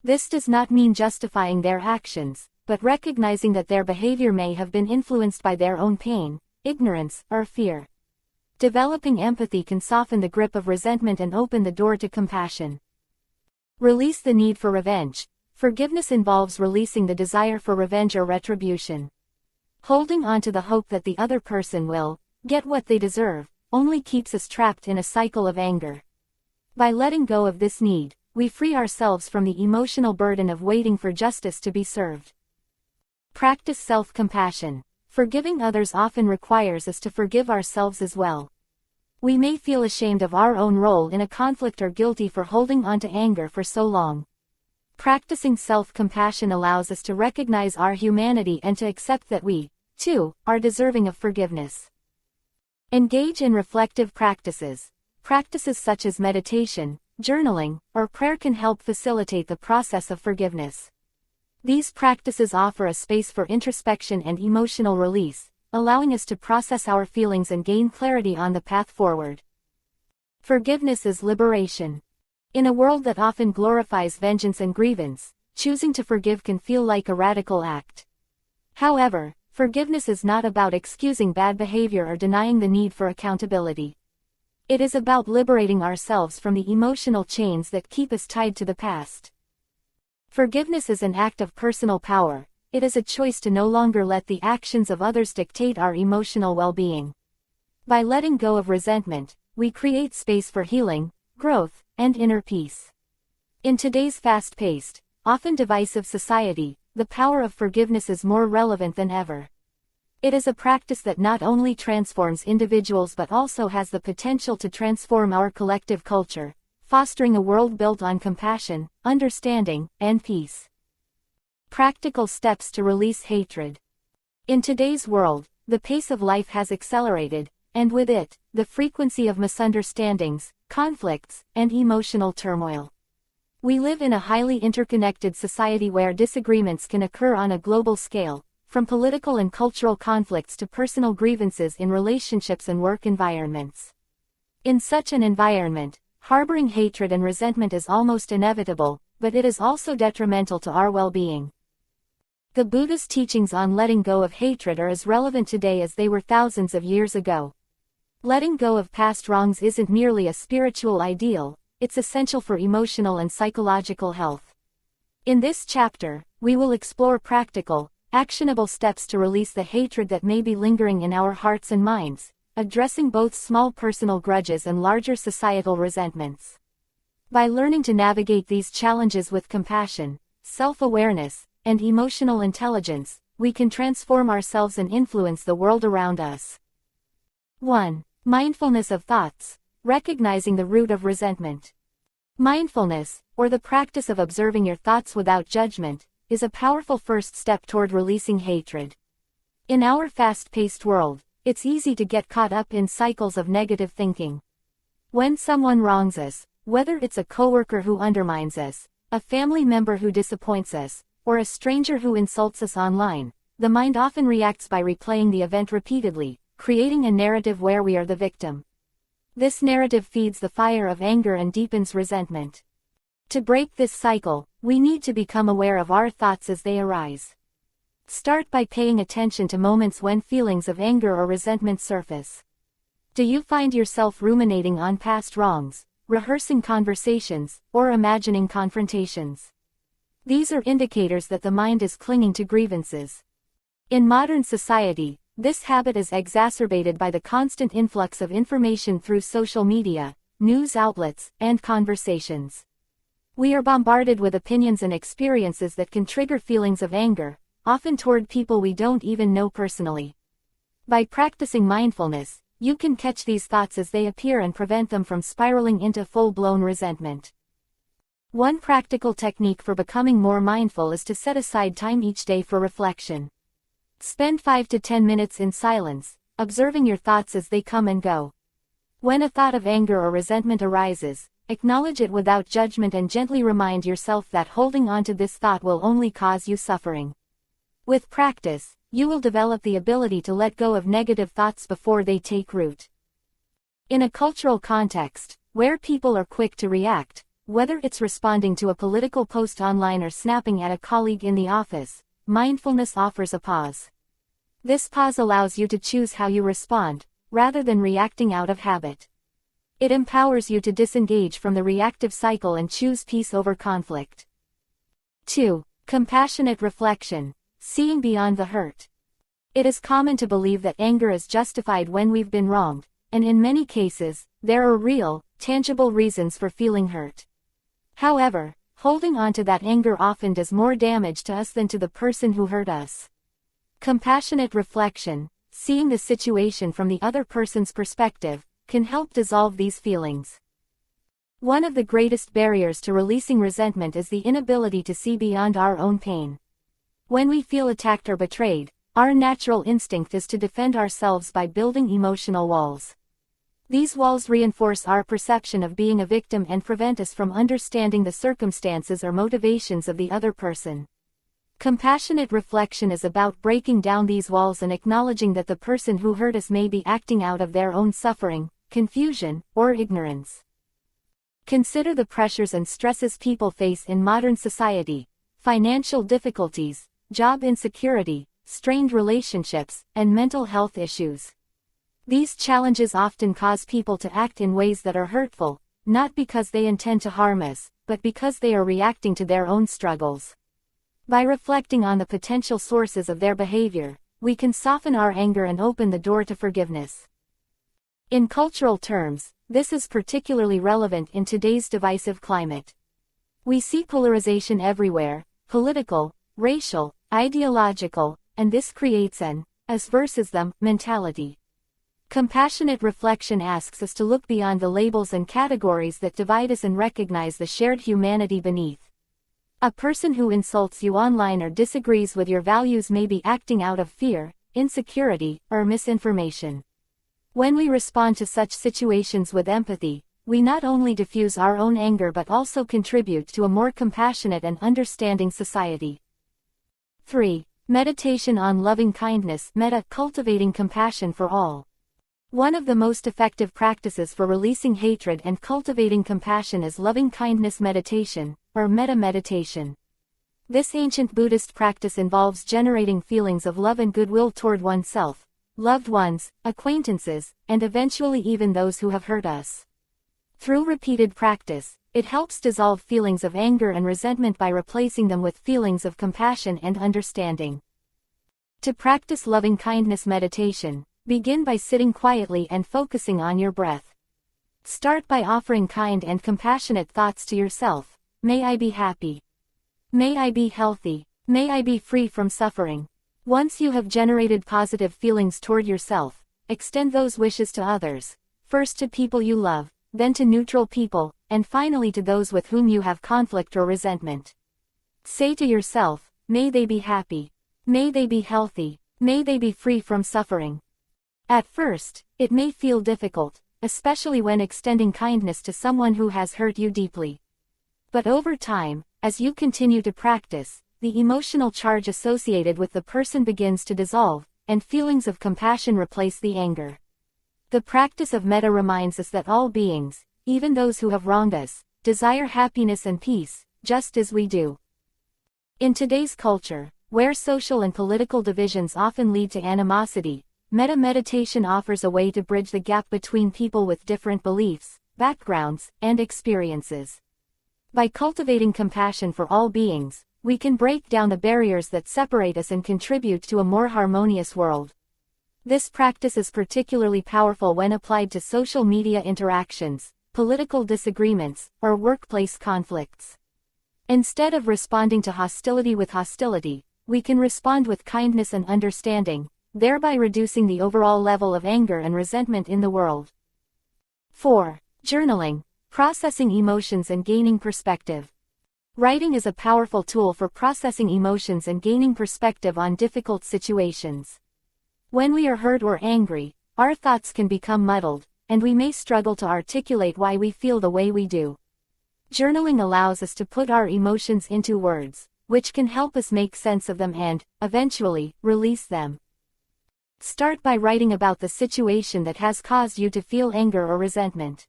This does not mean justifying their actions, but recognizing that their behavior may have been influenced by their own pain, ignorance, or fear. Developing empathy can soften the grip of resentment and open the door to compassion. Release the need for revenge. Forgiveness involves releasing the desire for revenge or retribution. Holding on to the hope that the other person will get what they deserve only keeps us trapped in a cycle of anger. By letting go of this need, we free ourselves from the emotional burden of waiting for justice to be served. Practice self-compassion. Forgiving others often requires us to forgive ourselves as well. We may feel ashamed of our own role in a conflict or guilty for holding on to anger for so long. Practicing self-compassion allows us to recognize our humanity and to accept that we, too, are deserving of forgiveness. Engage in reflective practices. Practices such as meditation, journaling, or prayer can help facilitate the process of forgiveness. These practices offer a space for introspection and emotional release, allowing us to process our feelings and gain clarity on the path forward. Forgiveness is liberation. In a world that often glorifies vengeance and grievance, choosing to forgive can feel like a radical act. However, forgiveness is not about excusing bad behavior or denying the need for accountability. It is about liberating ourselves from the emotional chains that keep us tied to the past. Forgiveness is an act of personal power. It is a choice to no longer let the actions of others dictate our emotional well-being. By letting go of resentment, we create space for healing, growth, and inner peace. In today's fast-paced, often divisive society, the power of forgiveness is more relevant than ever. It is a practice that not only transforms individuals but also has the potential to transform our collective culture, fostering a world built on compassion, understanding, and peace. Practical steps to release hatred. In today's world, the pace of life has accelerated, and with it, the frequency of misunderstandings, conflicts, and emotional turmoil. We live in a highly interconnected society where disagreements can occur on a global scale, from political and cultural conflicts to personal grievances in relationships and work environments. In such an environment, harboring hatred and resentment is almost inevitable, but it is also detrimental to our well-being. The Buddhist teachings on letting go of hatred are as relevant today as they were thousands of years ago. Letting go of past wrongs isn't merely a spiritual ideal, it's essential for emotional and psychological health. In this chapter, we will explore practical, actionable steps to release the hatred that may be lingering in our hearts and minds, addressing both small personal grudges and larger societal resentments. By learning to navigate these challenges with compassion, self-awareness, and emotional intelligence, we can transform ourselves and influence the world around us. 1. Mindfulness of thoughts. Recognizing the root of resentment. Mindfulness, or the practice of observing your thoughts without judgment, is a powerful first step toward releasing hatred. In our fast-paced world, it's easy to get caught up in cycles of negative thinking. When someone wrongs us, whether it's a coworker who undermines us, a family member who disappoints us, or a stranger who insults us online, the mind often reacts by replaying the event repeatedly, creating a narrative where we are the victim. This narrative feeds the fire of anger and deepens resentment. To break this cycle, we need to become aware of our thoughts as they arise. Start by paying attention to moments when feelings of anger or resentment surface. Do you find yourself ruminating on past wrongs, rehearsing conversations, or imagining confrontations? These are indicators that the mind is clinging to grievances. In modern society, this habit is exacerbated by the constant influx of information through social media, news outlets, and conversations. We are bombarded with opinions and experiences that can trigger feelings of anger, often toward people we don't even know personally. By practicing mindfulness, you can catch these thoughts as they appear and prevent them from spiraling into full-blown resentment. One practical technique for becoming more mindful is to set aside time each day for reflection. Spend 5 to 10 minutes in silence, observing your thoughts as they come and go. When a thought of anger or resentment arises, acknowledge it without judgment and gently remind yourself that holding on to this thought will only cause you suffering. With practice, you will develop the ability to let go of negative thoughts before they take root. In a cultural context, where people are quick to react, whether it's responding to a political post online or snapping at a colleague in the office, mindfulness offers a pause. This pause allows you to choose how you respond, rather than reacting out of habit. It empowers you to disengage from the reactive cycle and choose peace over conflict. 2. Compassionate reflection. Seeing beyond the hurt. It is common to believe that anger is justified when we've been wronged, and in many cases, there are real, tangible reasons for feeling hurt. However, holding on to that anger often does more damage to us than to the person who hurt us. Compassionate reflection, seeing the situation from the other person's perspective, can help dissolve these feelings. One of the greatest barriers to releasing resentment is the inability to see beyond our own pain. When we feel attacked or betrayed, our natural instinct is to defend ourselves by building emotional walls. These walls reinforce our perception of being a victim and prevent us from understanding the circumstances or motivations of the other person. Compassionate reflection is about breaking down these walls and acknowledging that the person who hurt us may be acting out of their own suffering, confusion, or ignorance. Consider the pressures and stresses people face in modern society: financial difficulties, job insecurity, strained relationships, and mental health issues. These challenges often cause people to act in ways that are hurtful, not because they intend to harm us, but because they are reacting to their own struggles. By reflecting on the potential sources of their behavior, we can soften our anger and open the door to forgiveness. In cultural terms, this is particularly relevant in today's divisive climate. We see polarization everywhere: political, racial, ideological, and this creates an us versus them mentality. Compassionate reflection asks us to look beyond the labels and categories that divide us and recognize the shared humanity beneath. A person who insults you online or disagrees with your values may be acting out of fear, insecurity, or misinformation. When we respond to such situations with empathy, we not only diffuse our own anger but also contribute to a more compassionate and understanding society. 3. Meditation on loving kindness. Cultivating compassion for all. One of the most effective practices for releasing hatred and cultivating compassion is loving kindness meditation, or metta meditation. This ancient Buddhist practice involves generating feelings of love and goodwill toward oneself, loved ones, acquaintances, and eventually even those who have hurt us. Through repeated practice, it helps dissolve feelings of anger and resentment by replacing them with feelings of compassion and understanding. To practice loving kindness meditation, begin by sitting quietly and focusing on your breath. Start by offering kind and compassionate thoughts to yourself. May I be happy. May I be healthy. May I be free from suffering. Once you have generated positive feelings toward yourself, extend those wishes to others, first to people you love, then to neutral people, and finally to those with whom you have conflict or resentment. Say to yourself, may they be happy. May they be healthy. May they be free from suffering. At first, it may feel difficult, especially when extending kindness to someone who has hurt you deeply. But over time, as you continue to practice, the emotional charge associated with the person begins to dissolve, and feelings of compassion replace the anger. The practice of metta reminds us that all beings, even those who have wronged us, desire happiness and peace, just as we do. In today's culture, where social and political divisions often lead to animosity, metta meditation offers a way to bridge the gap between people with different beliefs, backgrounds, and experiences. By cultivating compassion for all beings, we can break down the barriers that separate us and contribute to a more harmonious world. This practice is particularly powerful when applied to social media interactions, political disagreements, or workplace conflicts. Instead of responding to hostility with hostility, we can respond with kindness and understanding, thereby reducing the overall level of anger and resentment in the world. 4. Journaling, processing emotions and gaining perspective. Writing is a powerful tool for processing emotions and gaining perspective on difficult situations. When we are hurt or angry, our thoughts can become muddled, and we may struggle to articulate why we feel the way we do. Journaling allows us to put our emotions into words, which can help us make sense of them and, eventually, release them. Start by writing about the situation that has caused you to feel anger or resentment.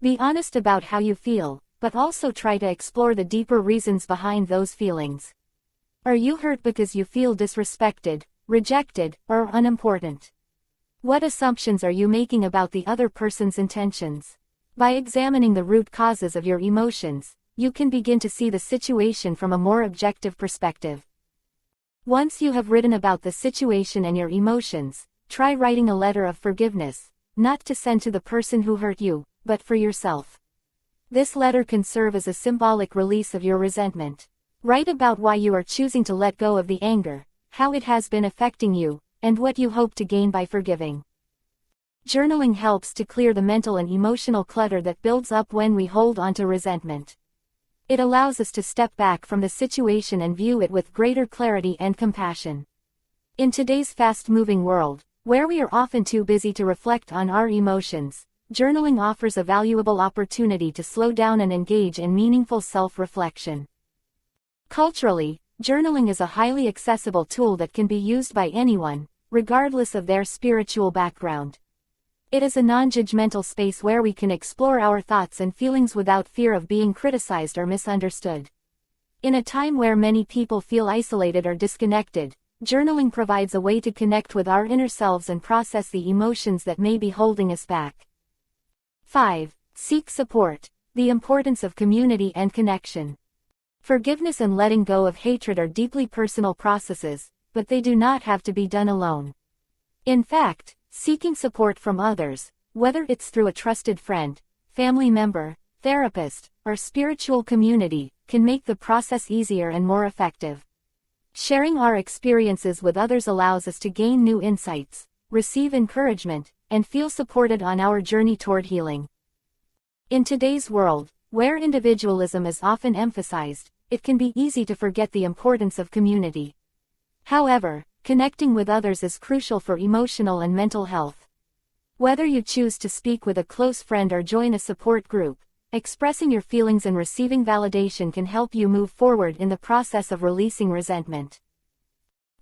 Be honest about how you feel, but also try to explore the deeper reasons behind those feelings. Are you hurt because you feel disrespected, rejected, or unimportant? What assumptions are you making about the other person's intentions? By examining the root causes of your emotions, you can begin to see the situation from a more objective perspective. Once you have written about the situation and your emotions, try writing a letter of forgiveness, not to send to the person who hurt you, but for yourself. This letter can serve as a symbolic release of your resentment. Write about why you are choosing to let go of the anger, how it has been affecting you, and what you hope to gain by forgiving. Journaling helps to clear the mental and emotional clutter that builds up when we hold on to resentment. It allows us to step back from the situation and view it with greater clarity and compassion. In today's fast-moving world, where we are often too busy to reflect on our emotions, journaling offers a valuable opportunity to slow down and engage in meaningful self-reflection. Culturally, journaling is a highly accessible tool that can be used by anyone, regardless of their spiritual background. It is a non-judgmental space where we can explore our thoughts and feelings without fear of being criticized or misunderstood. In a time where many people feel isolated or disconnected, journaling provides a way to connect with our inner selves and process the emotions that may be holding us back. 5. Seek support, the importance of community and connection. Forgiveness and letting go of hatred are deeply personal processes, but they do not have to be done alone. In fact, seeking support from others, whether it's through a trusted friend, family member, therapist, or spiritual community, can make the process easier and more effective. Sharing our experiences with others allows us to gain new insights, receive encouragement, and feel supported on our journey toward healing. In today's world, where individualism is often emphasized, it can be easy to forget the importance of community. However, connecting with others is crucial for emotional and mental health. Whether you choose to speak with a close friend or join a support group, expressing your feelings and receiving validation can help you move forward in the process of releasing resentment.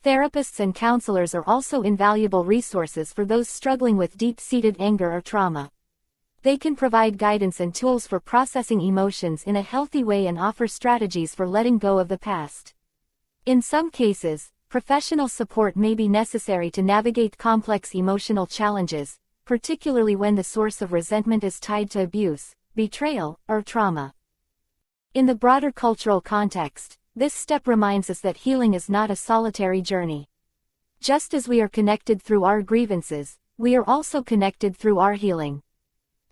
Therapists and counselors are also invaluable resources for those struggling with deep-seated anger or trauma. They can provide guidance and tools for processing emotions in a healthy way and offer strategies for letting go of the past. In some cases, professional support may be necessary to navigate complex emotional challenges, particularly when the source of resentment is tied to abuse, betrayal, or trauma. In the broader cultural context, this step reminds us that healing is not a solitary journey. Just as we are connected through our grievances, we are also connected through our healing.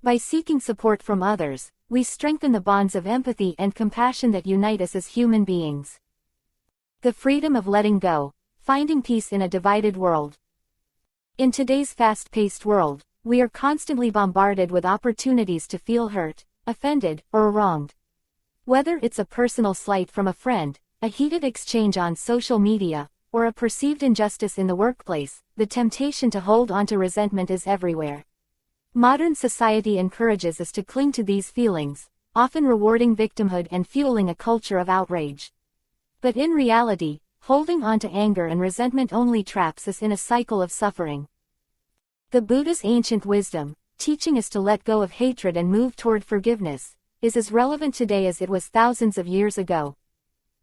By seeking support from others, we strengthen the bonds of empathy and compassion that unite us as human beings. The freedom of letting go, finding peace in a divided world. In today's fast-paced world, we are constantly bombarded with opportunities to feel hurt, offended, or wronged. Whether it's a personal slight from a friend, a heated exchange on social media, or a perceived injustice in the workplace, the temptation to hold onto resentment is everywhere. Modern society encourages us to cling to these feelings, often rewarding victimhood and fueling a culture of outrage. But in reality, holding on to anger and resentment only traps us in a cycle of suffering. The Buddha's ancient wisdom, teaching us to let go of hatred and move toward forgiveness, is as relevant today as it was thousands of years ago.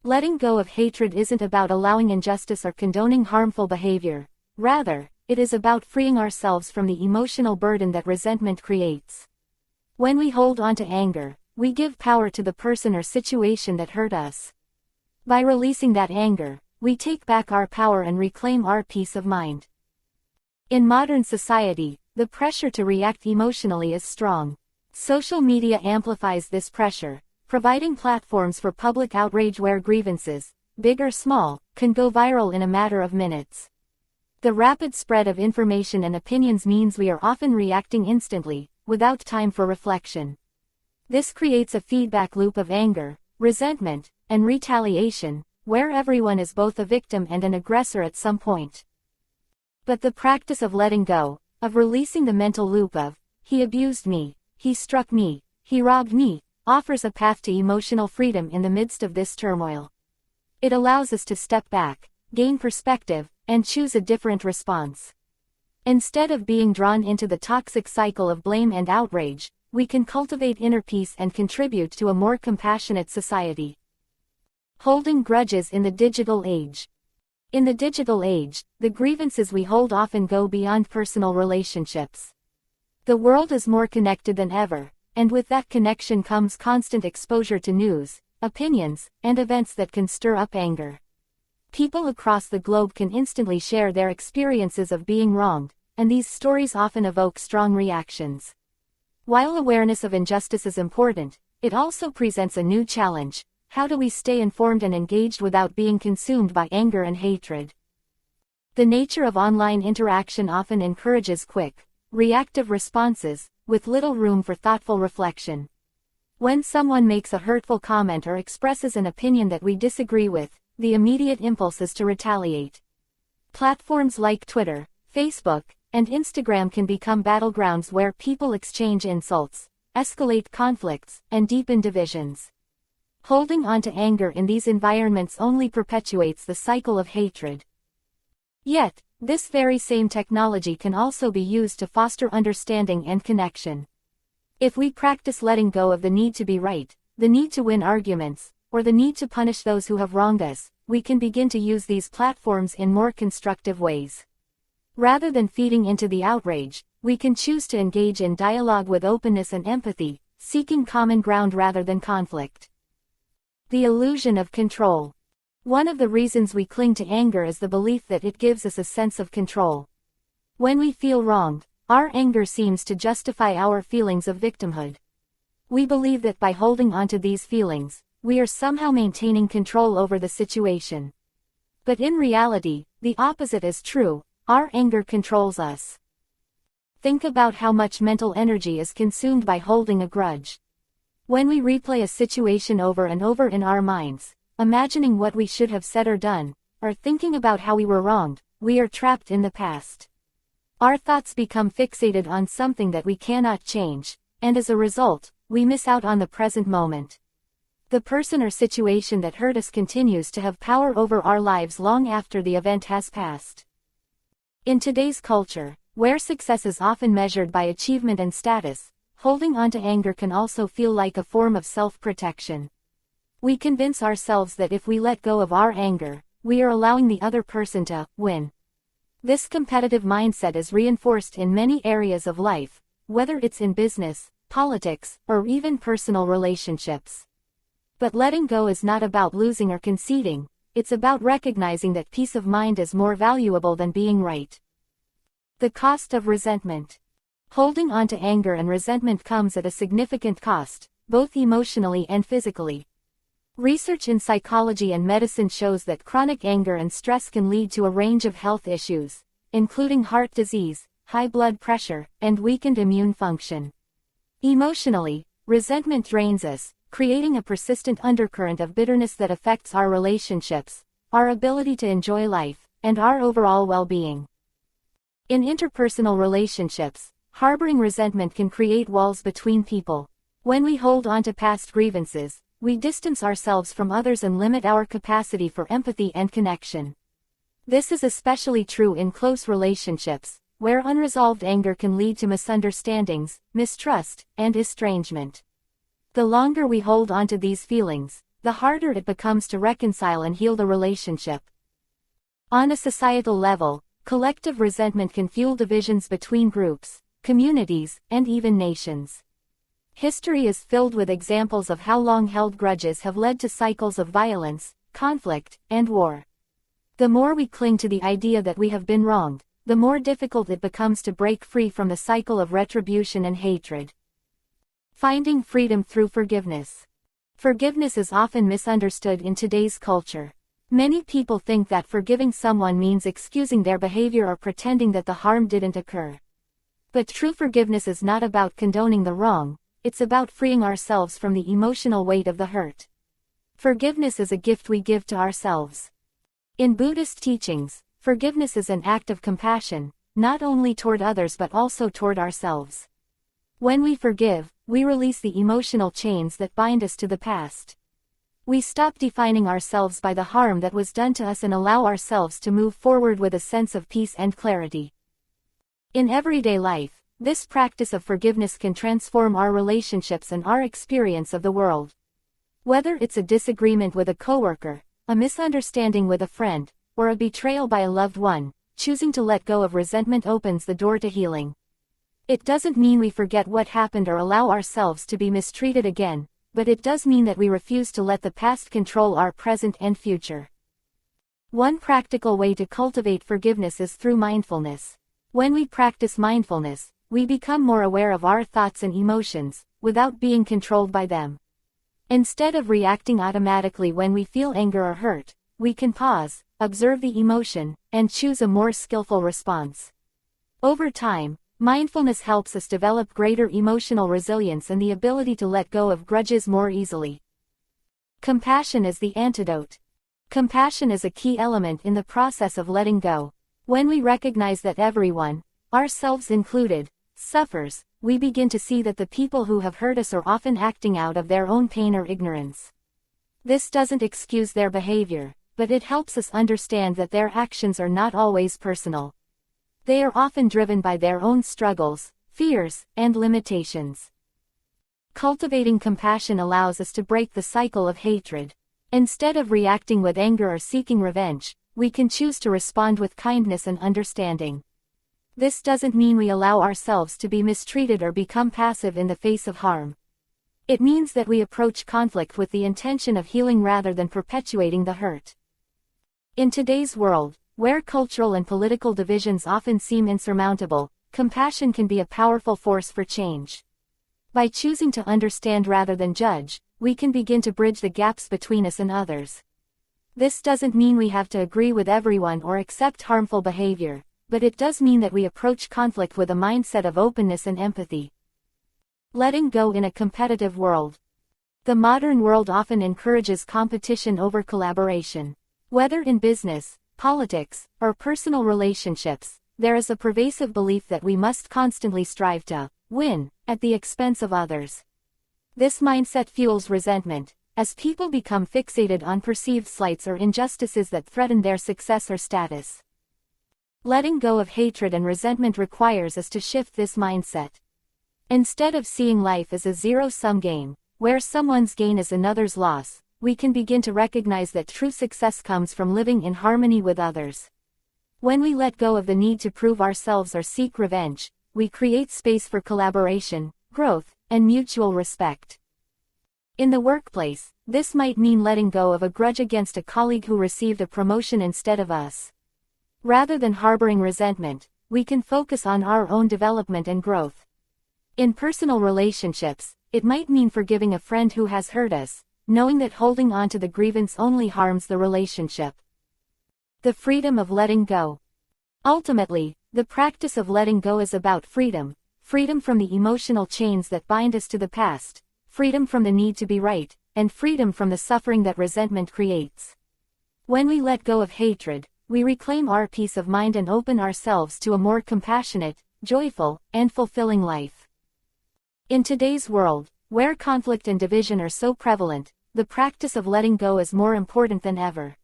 Letting go of hatred isn't about allowing injustice or condoning harmful behavior. Rather, it is about freeing ourselves from the emotional burden that resentment creates. When we hold on to anger, we give power to the person or situation that hurt us. By releasing that anger, we take back our power and reclaim our peace of mind. In modern society, the pressure to react emotionally is strong. Social media amplifies this pressure, providing platforms for public outrage where grievances, big or small, can go viral in a matter of minutes. The rapid spread of information and opinions means we are often reacting instantly, without time for reflection. This creates a feedback loop of anger, resentment, and retaliation, where everyone is both a victim and an aggressor at some point. But the practice of letting go, of releasing the mental loop of, he abused me, he struck me, he robbed me, offers a path to emotional freedom in the midst of this turmoil. It allows us to step back, gain perspective, and choose a different response. Instead of being drawn into the toxic cycle of blame and outrage, we can cultivate inner peace and contribute to a more compassionate society. Holding grudges in the digital age. In the digital age, the grievances we hold often go beyond personal relationships. The world is more connected than ever, and with that connection comes constant exposure to news, opinions, and events that can stir up anger. People across the globe can instantly share their experiences of being wronged, and these stories often evoke strong reactions. While awareness of injustice is important, it also presents a new challenge. How do we stay informed and engaged without being consumed by anger and hatred? The nature of online interaction often encourages quick, reactive responses, with little room for thoughtful reflection. When someone makes a hurtful comment or expresses an opinion that we disagree with, the immediate impulse is to retaliate. Platforms like Twitter, Facebook, and Instagram can become battlegrounds where people exchange insults, escalate conflicts, and deepen divisions. Holding on to anger in these environments only perpetuates the cycle of hatred. Yet, this very same technology can also be used to foster understanding and connection. If we practice letting go of the need to be right, the need to win arguments, or the need to punish those who have wronged us, we can begin to use these platforms in more constructive ways. Rather than feeding into the outrage, we can choose to engage in dialogue with openness and empathy, seeking common ground rather than conflict. The illusion of control. One of the reasons we cling to anger is the belief that it gives us a sense of control. When we feel wronged, our anger seems to justify our feelings of victimhood. We believe that by holding onto these feelings, we are somehow maintaining control over the situation. But in reality, the opposite is true. Our anger controls us. Think about how much mental energy is consumed by holding a grudge. When we replay a situation over and over in our minds, imagining what we should have said or done, or thinking about how we were wronged, we are trapped in the past. Our thoughts become fixated on something that we cannot change, and as a result, we miss out on the present moment. The person or situation that hurt us continues to have power over our lives long after the event has passed. In today's culture, where success is often measured by achievement and status, holding on to anger can also feel like a form of self-protection. We convince ourselves that if we let go of our anger, we are allowing the other person to win. This competitive mindset is reinforced in many areas of life, whether it's in business, politics, or even personal relationships. But letting go is not about losing or conceding, it's about recognizing that peace of mind is more valuable than being right. The cost of resentment. Holding on to anger and resentment comes at a significant cost, both emotionally and physically. Research in psychology and medicine shows that chronic anger and stress can lead to a range of health issues, including heart disease, high blood pressure, and weakened immune function. Emotionally, resentment drains us, creating a persistent undercurrent of bitterness that affects our relationships, our ability to enjoy life, and our overall well-being. In interpersonal relationships, harboring resentment can create walls between people. When we hold on to past grievances, we distance ourselves from others and limit our capacity for empathy and connection. This is especially true in close relationships, where unresolved anger can lead to misunderstandings, mistrust, and estrangement. The longer we hold on to these feelings, the harder it becomes to reconcile and heal the relationship. On a societal level, collective resentment can fuel divisions between groups, communities, and even nations. History is filled with examples of how long-held grudges have led to cycles of violence, conflict, and war. The more we cling to the idea that we have been wronged, the more difficult it becomes to break free from the cycle of retribution and hatred. Finding freedom through forgiveness. Forgiveness is often misunderstood in today's culture. Many people think that forgiving someone means excusing their behavior or pretending that the harm didn't occur. But true forgiveness is not about condoning the wrong, it's about freeing ourselves from the emotional weight of the hurt. Forgiveness is a gift we give to ourselves. In Buddhist teachings, forgiveness is an act of compassion, not only toward others but also toward ourselves. When we forgive, we release the emotional chains that bind us to the past. We stop defining ourselves by the harm that was done to us and allow ourselves to move forward with a sense of peace and clarity. In everyday life, this practice of forgiveness can transform our relationships and our experience of the world. Whether it's a disagreement with a coworker, a misunderstanding with a friend, or a betrayal by a loved one, choosing to let go of resentment opens the door to healing. It doesn't mean we forget what happened or allow ourselves to be mistreated again, but it does mean that we refuse to let the past control our present and future. One practical way to cultivate forgiveness is through mindfulness. When we practice mindfulness, we become more aware of our thoughts and emotions, without being controlled by them. Instead of reacting automatically when we feel anger or hurt, we can pause, observe the emotion, and choose a more skillful response. Over time, mindfulness helps us develop greater emotional resilience and the ability to let go of grudges more easily. Compassion is the antidote. Compassion is a key element in the process of letting go. When we recognize that everyone, ourselves included, suffers, we begin to see that the people who have hurt us are often acting out of their own pain or ignorance. This doesn't excuse their behavior, but it helps us understand that their actions are not always personal. They are often driven by their own struggles, fears, and limitations. Cultivating compassion allows us to break the cycle of hatred. Instead of reacting with anger or seeking revenge, we can choose to respond with kindness and understanding. This doesn't mean we allow ourselves to be mistreated or become passive in the face of harm. It means that we approach conflict with the intention of healing rather than perpetuating the hurt. In today's world, where cultural and political divisions often seem insurmountable, compassion can be a powerful force for change. By choosing to understand rather than judge, we can begin to bridge the gaps between us and others. This doesn't mean we have to agree with everyone or accept harmful behavior, but it does mean that we approach conflict with a mindset of openness and empathy. Letting go in a competitive world. The modern world often encourages competition over collaboration. Whether in business, politics, or personal relationships, there is a pervasive belief that we must constantly strive to win at the expense of others. This mindset fuels resentment, as people become fixated on perceived slights or injustices that threaten their success or status. Letting go of hatred and resentment requires us to shift this mindset. Instead of seeing life as a zero-sum game, where someone's gain is another's loss, we can begin to recognize that true success comes from living in harmony with others. When we let go of the need to prove ourselves or seek revenge, we create space for collaboration, growth, and mutual respect. In the workplace, this might mean letting go of a grudge against a colleague who received a promotion instead of us. Rather than harboring resentment, we can focus on our own development and growth. In personal relationships, it might mean forgiving a friend who has hurt us, knowing that holding on to the grievance only harms the relationship. The freedom of letting go. Ultimately, the practice of letting go is about freedom, freedom from the emotional chains that bind us to the past, freedom from the need to be right, and freedom from the suffering that resentment creates. When we let go of hatred, we reclaim our peace of mind and open ourselves to a more compassionate, joyful, and fulfilling life. In today's world, where conflict and division are so prevalent, the practice of letting go is more important than ever.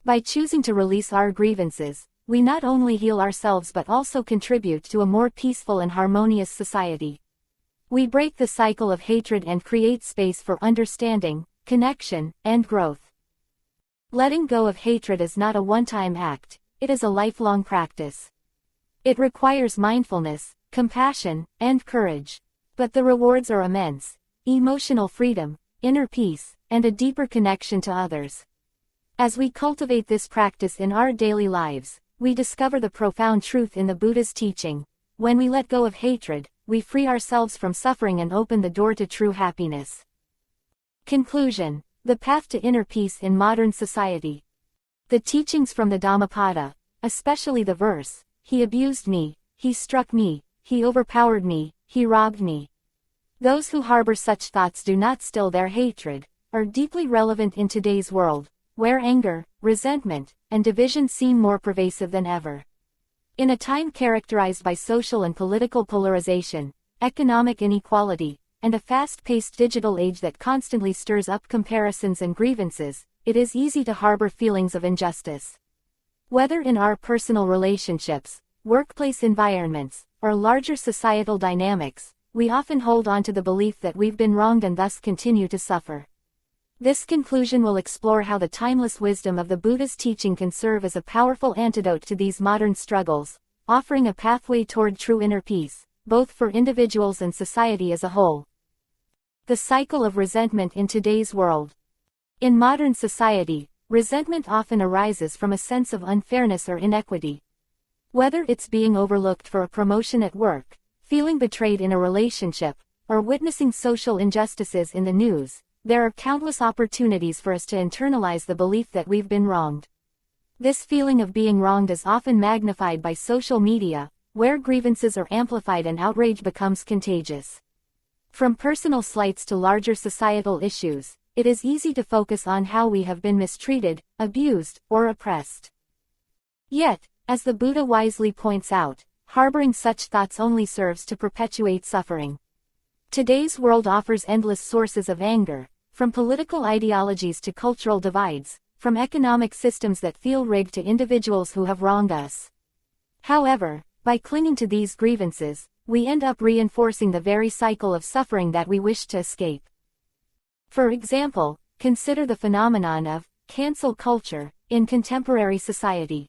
By choosing to release our grievances, we not only heal ourselves but also contribute to a more peaceful and harmonious society. We break the cycle of hatred and create space for understanding, connection, and growth. Letting go of hatred is not a one-time act, it is a lifelong practice. It requires mindfulness, compassion, and courage. But the rewards are immense: emotional freedom, inner peace, and a deeper connection to others. As we cultivate this practice in our daily lives, we discover the profound truth in the Buddha's teaching: when we let go of hatred, we free ourselves from suffering and open the door to true happiness. Conclusion: the path to inner peace in modern society. The teachings from the Dhammapada, especially the verse, "He abused me, he struck me, he overpowered me, he robbed me." Those who harbor such thoughts do not still their hatred, are deeply relevant in today's world, where anger, resentment, and division seem more pervasive than ever. In a time characterized by social and political polarization, economic inequality, and a fast-paced digital age that constantly stirs up comparisons and grievances, it is easy to harbor feelings of injustice. Whether in our personal relationships, workplace environments, or larger societal dynamics, we often hold on to the belief that we've been wronged and thus continue to suffer. This conclusion will explore how the timeless wisdom of the Buddha's teaching can serve as a powerful antidote to these modern struggles, offering a pathway toward true inner peace, both for individuals and society as a whole. The cycle of resentment in today's world. In modern society, resentment often arises from a sense of unfairness or inequity. Whether it's being overlooked for a promotion at work, feeling betrayed in a relationship, or witnessing social injustices in the news, there are countless opportunities for us to internalize the belief that we've been wronged. This feeling of being wronged is often magnified by social media, where grievances are amplified and outrage becomes contagious. From personal slights to larger societal issues, it is easy to focus on how we have been mistreated, abused, or oppressed. Yet, as the Buddha wisely points out, harboring such thoughts only serves to perpetuate suffering. Today's world offers endless sources of anger, from political ideologies to cultural divides, from economic systems that feel rigged to individuals who have wronged us. However, by clinging to these grievances, we end up reinforcing the very cycle of suffering that we wish to escape. For example, consider the phenomenon of cancel culture in contemporary society.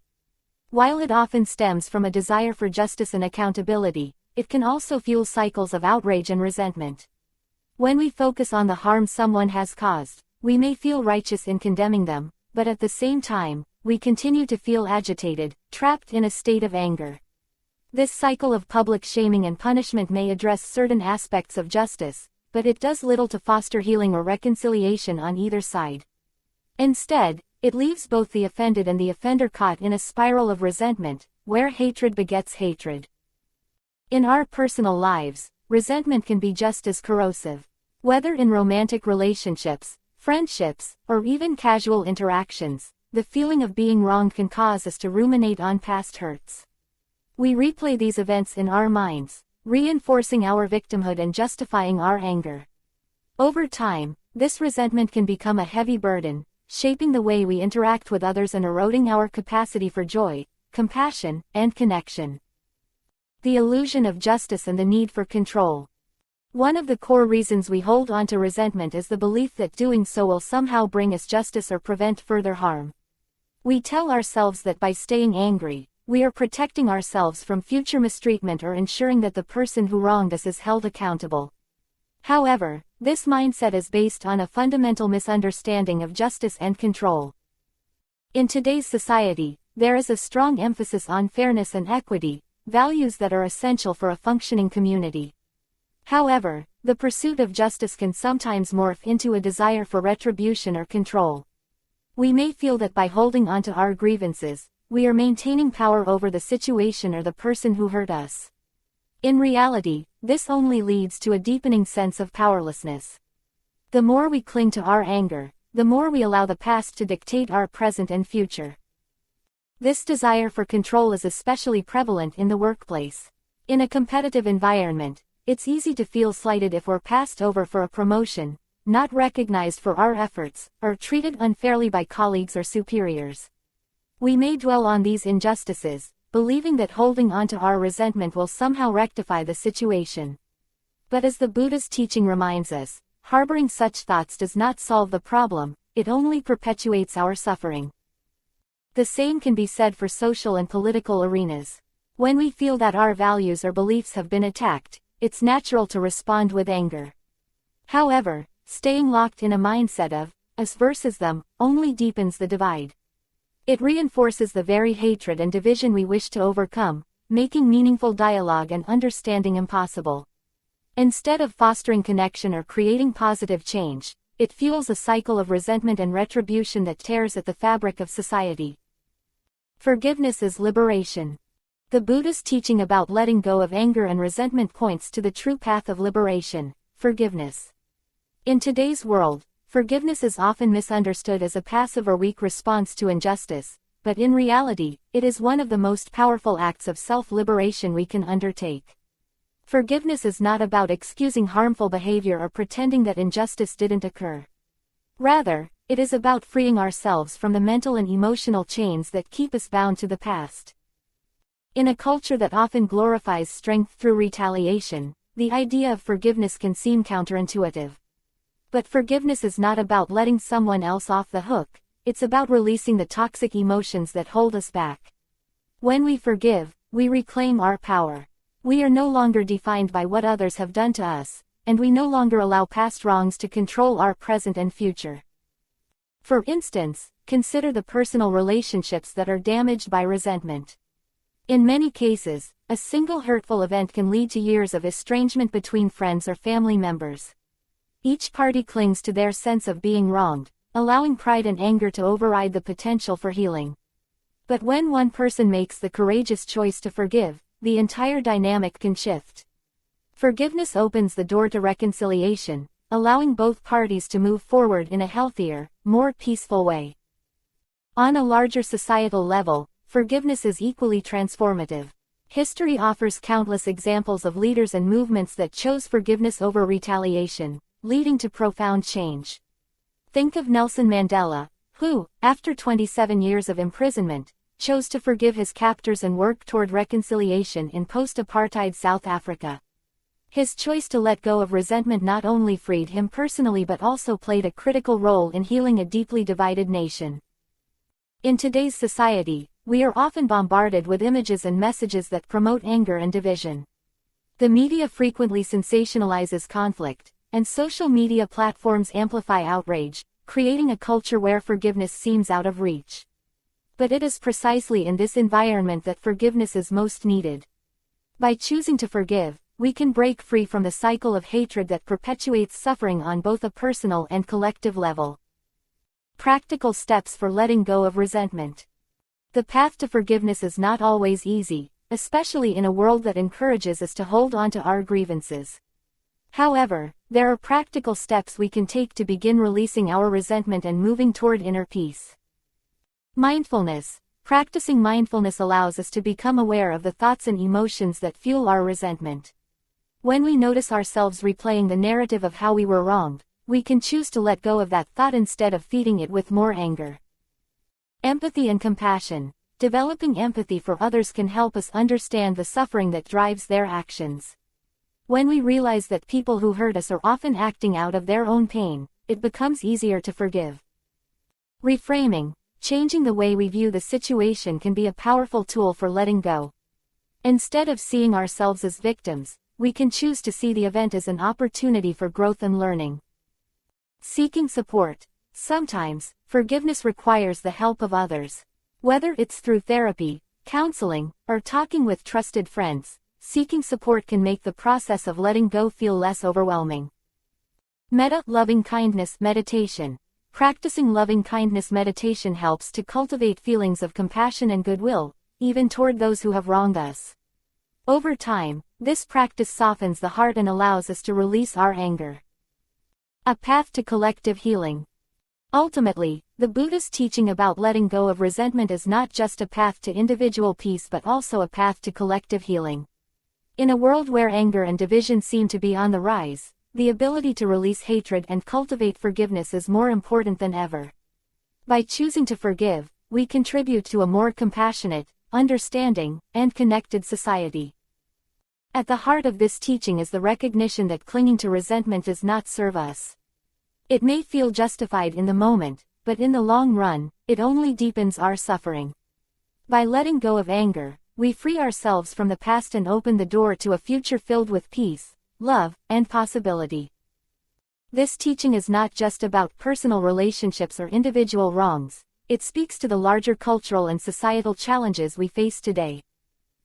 While it often stems from a desire for justice and accountability, it can also fuel cycles of outrage and resentment. When we focus on the harm someone has caused, we may feel righteous in condemning them, but at the same time, we continue to feel agitated, trapped in a state of anger. This cycle of public shaming and punishment may address certain aspects of justice, but it does little to foster healing or reconciliation on either side. Instead, it leaves both the offended and the offender caught in a spiral of resentment, where hatred begets hatred. In our personal lives, resentment can be just as corrosive. Whether in romantic relationships, friendships, or even casual interactions, the feeling of being wronged can cause us to ruminate on past hurts. We replay these events in our minds, reinforcing our victimhood and justifying our anger. Over time, this resentment can become a heavy burden, shaping the way we interact with others and eroding our capacity for joy, compassion, and connection. The illusion of justice and the need for control. One of the core reasons we hold on to resentment is the belief that doing so will somehow bring us justice or prevent further harm. We tell ourselves that by staying angry, we are protecting ourselves from future mistreatment or ensuring that the person who wronged us is held accountable. However, this mindset is based on a fundamental misunderstanding of justice and control. In today's society, there is a strong emphasis on fairness and equity, values that are essential for a functioning community. However, the pursuit of justice can sometimes morph into a desire for retribution or control. We may feel that by holding onto our grievances, we are maintaining power over the situation or the person who hurt us. In reality, this only leads to a deepening sense of powerlessness. The more we cling to our anger, the more we allow the past to dictate our present and future. This desire for control is especially prevalent in the workplace. In a competitive environment, it's easy to feel slighted if we're passed over for a promotion, not recognized for our efforts, or treated unfairly by colleagues or superiors. We may dwell on these injustices, believing that holding on to our resentment will somehow rectify the situation. But as the Buddha's teaching reminds us, harboring such thoughts does not solve the problem, it only perpetuates our suffering. The same can be said for social and political arenas. When we feel that our values or beliefs have been attacked, it's natural to respond with anger. However, staying locked in a mindset of us versus them only deepens the divide. It reinforces the very hatred and division we wish to overcome, making meaningful dialogue and understanding impossible. Instead of fostering connection or creating positive change, it fuels a cycle of resentment and retribution that tears at the fabric of society. Forgiveness is liberation. The Buddha's teaching about letting go of anger and resentment points to the true path of liberation, forgiveness. In today's world, forgiveness is often misunderstood as a passive or weak response to injustice, but in reality, it is one of the most powerful acts of self-liberation we can undertake. Forgiveness is not about excusing harmful behavior or pretending that injustice didn't occur. Rather, it is about freeing ourselves from the mental and emotional chains that keep us bound to the past. In a culture that often glorifies strength through retaliation, the idea of forgiveness can seem counterintuitive. But forgiveness is not about letting someone else off the hook, it's about releasing the toxic emotions that hold us back. When we forgive, we reclaim our power. We are no longer defined by what others have done to us, and we no longer allow past wrongs to control our present and future. For instance, consider the personal relationships that are damaged by resentment. In many cases, a single hurtful event can lead to years of estrangement between friends or family members. Each party clings to their sense of being wronged, allowing pride and anger to override the potential for healing. But when one person makes the courageous choice to forgive, the entire dynamic can shift. Forgiveness opens the door to reconciliation, allowing both parties to move forward in a healthier, more peaceful way. On a larger societal level, forgiveness is equally transformative. History offers countless examples of leaders and movements that chose forgiveness over retaliation, leading to profound change. Think of Nelson Mandela, who, after 27 years of imprisonment, chose to forgive his captors and work toward reconciliation in post-apartheid South Africa. His choice to let go of resentment not only freed him personally but also played a critical role in healing a deeply divided nation. In today's society, we are often bombarded with images and messages that promote anger and division. The media frequently sensationalizes conflict, and social media platforms amplify outrage, creating a culture where forgiveness seems out of reach. But it is precisely in this environment that forgiveness is most needed. By choosing to forgive, we can break free from the cycle of hatred that perpetuates suffering on both a personal and collective level. Practical steps for letting go of resentment. The path to forgiveness is not always easy, especially in a world that encourages us to hold on to our grievances. However, there are practical steps we can take to begin releasing our resentment and moving toward inner peace. Mindfulness. Practicing mindfulness allows us to become aware of the thoughts and emotions that fuel our resentment. When we notice ourselves replaying the narrative of how we were wronged, we can choose to let go of that thought instead of feeding it with more anger. Empathy and compassion. Developing empathy for others can help us understand the suffering that drives their actions. When we realize that people who hurt us are often acting out of their own pain, it becomes easier to forgive. Reframing. Changing the way we view the situation can be a powerful tool for letting go. Instead of seeing ourselves as victims, we can choose to see the event as an opportunity for growth and learning. Seeking support. Sometimes, forgiveness requires the help of others. Whether it's through therapy, counseling, or talking with trusted friends, seeking support can make the process of letting go feel less overwhelming. Metta loving-kindness meditation. Practicing loving-kindness meditation helps to cultivate feelings of compassion and goodwill, even toward those who have wronged us. Over time, this practice softens the heart and allows us to release our anger. A path to collective healing. Ultimately, the Buddha's teaching about letting go of resentment is not just a path to individual peace but also a path to collective healing. In a world where anger and division seem to be on the rise, the ability to release hatred and cultivate forgiveness is more important than ever. By choosing to forgive, we contribute to a more compassionate, understanding, and connected society. At the heart of this teaching is the recognition that clinging to resentment does not serve us. It may feel justified in the moment, but in the long run, it only deepens our suffering. By letting go of anger, we free ourselves from the past and open the door to a future filled with peace, love, and possibility. This teaching is not just about personal relationships or individual wrongs, it speaks to the larger cultural and societal challenges we face today.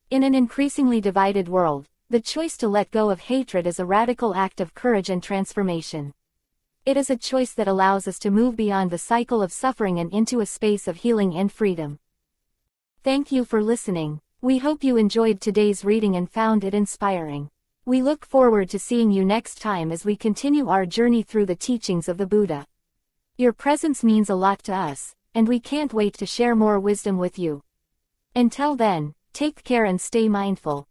In an increasingly divided world, the choice to let go of hatred is a radical act of courage and transformation. It is a choice that allows us to move beyond the cycle of suffering and into a space of healing and freedom. Thank you for listening. We hope you enjoyed today's reading and found it inspiring. We look forward to seeing you next time as we continue our journey through the teachings of the Buddha. Your presence means a lot to us, and we can't wait to share more wisdom with you. Until then, take care and stay mindful.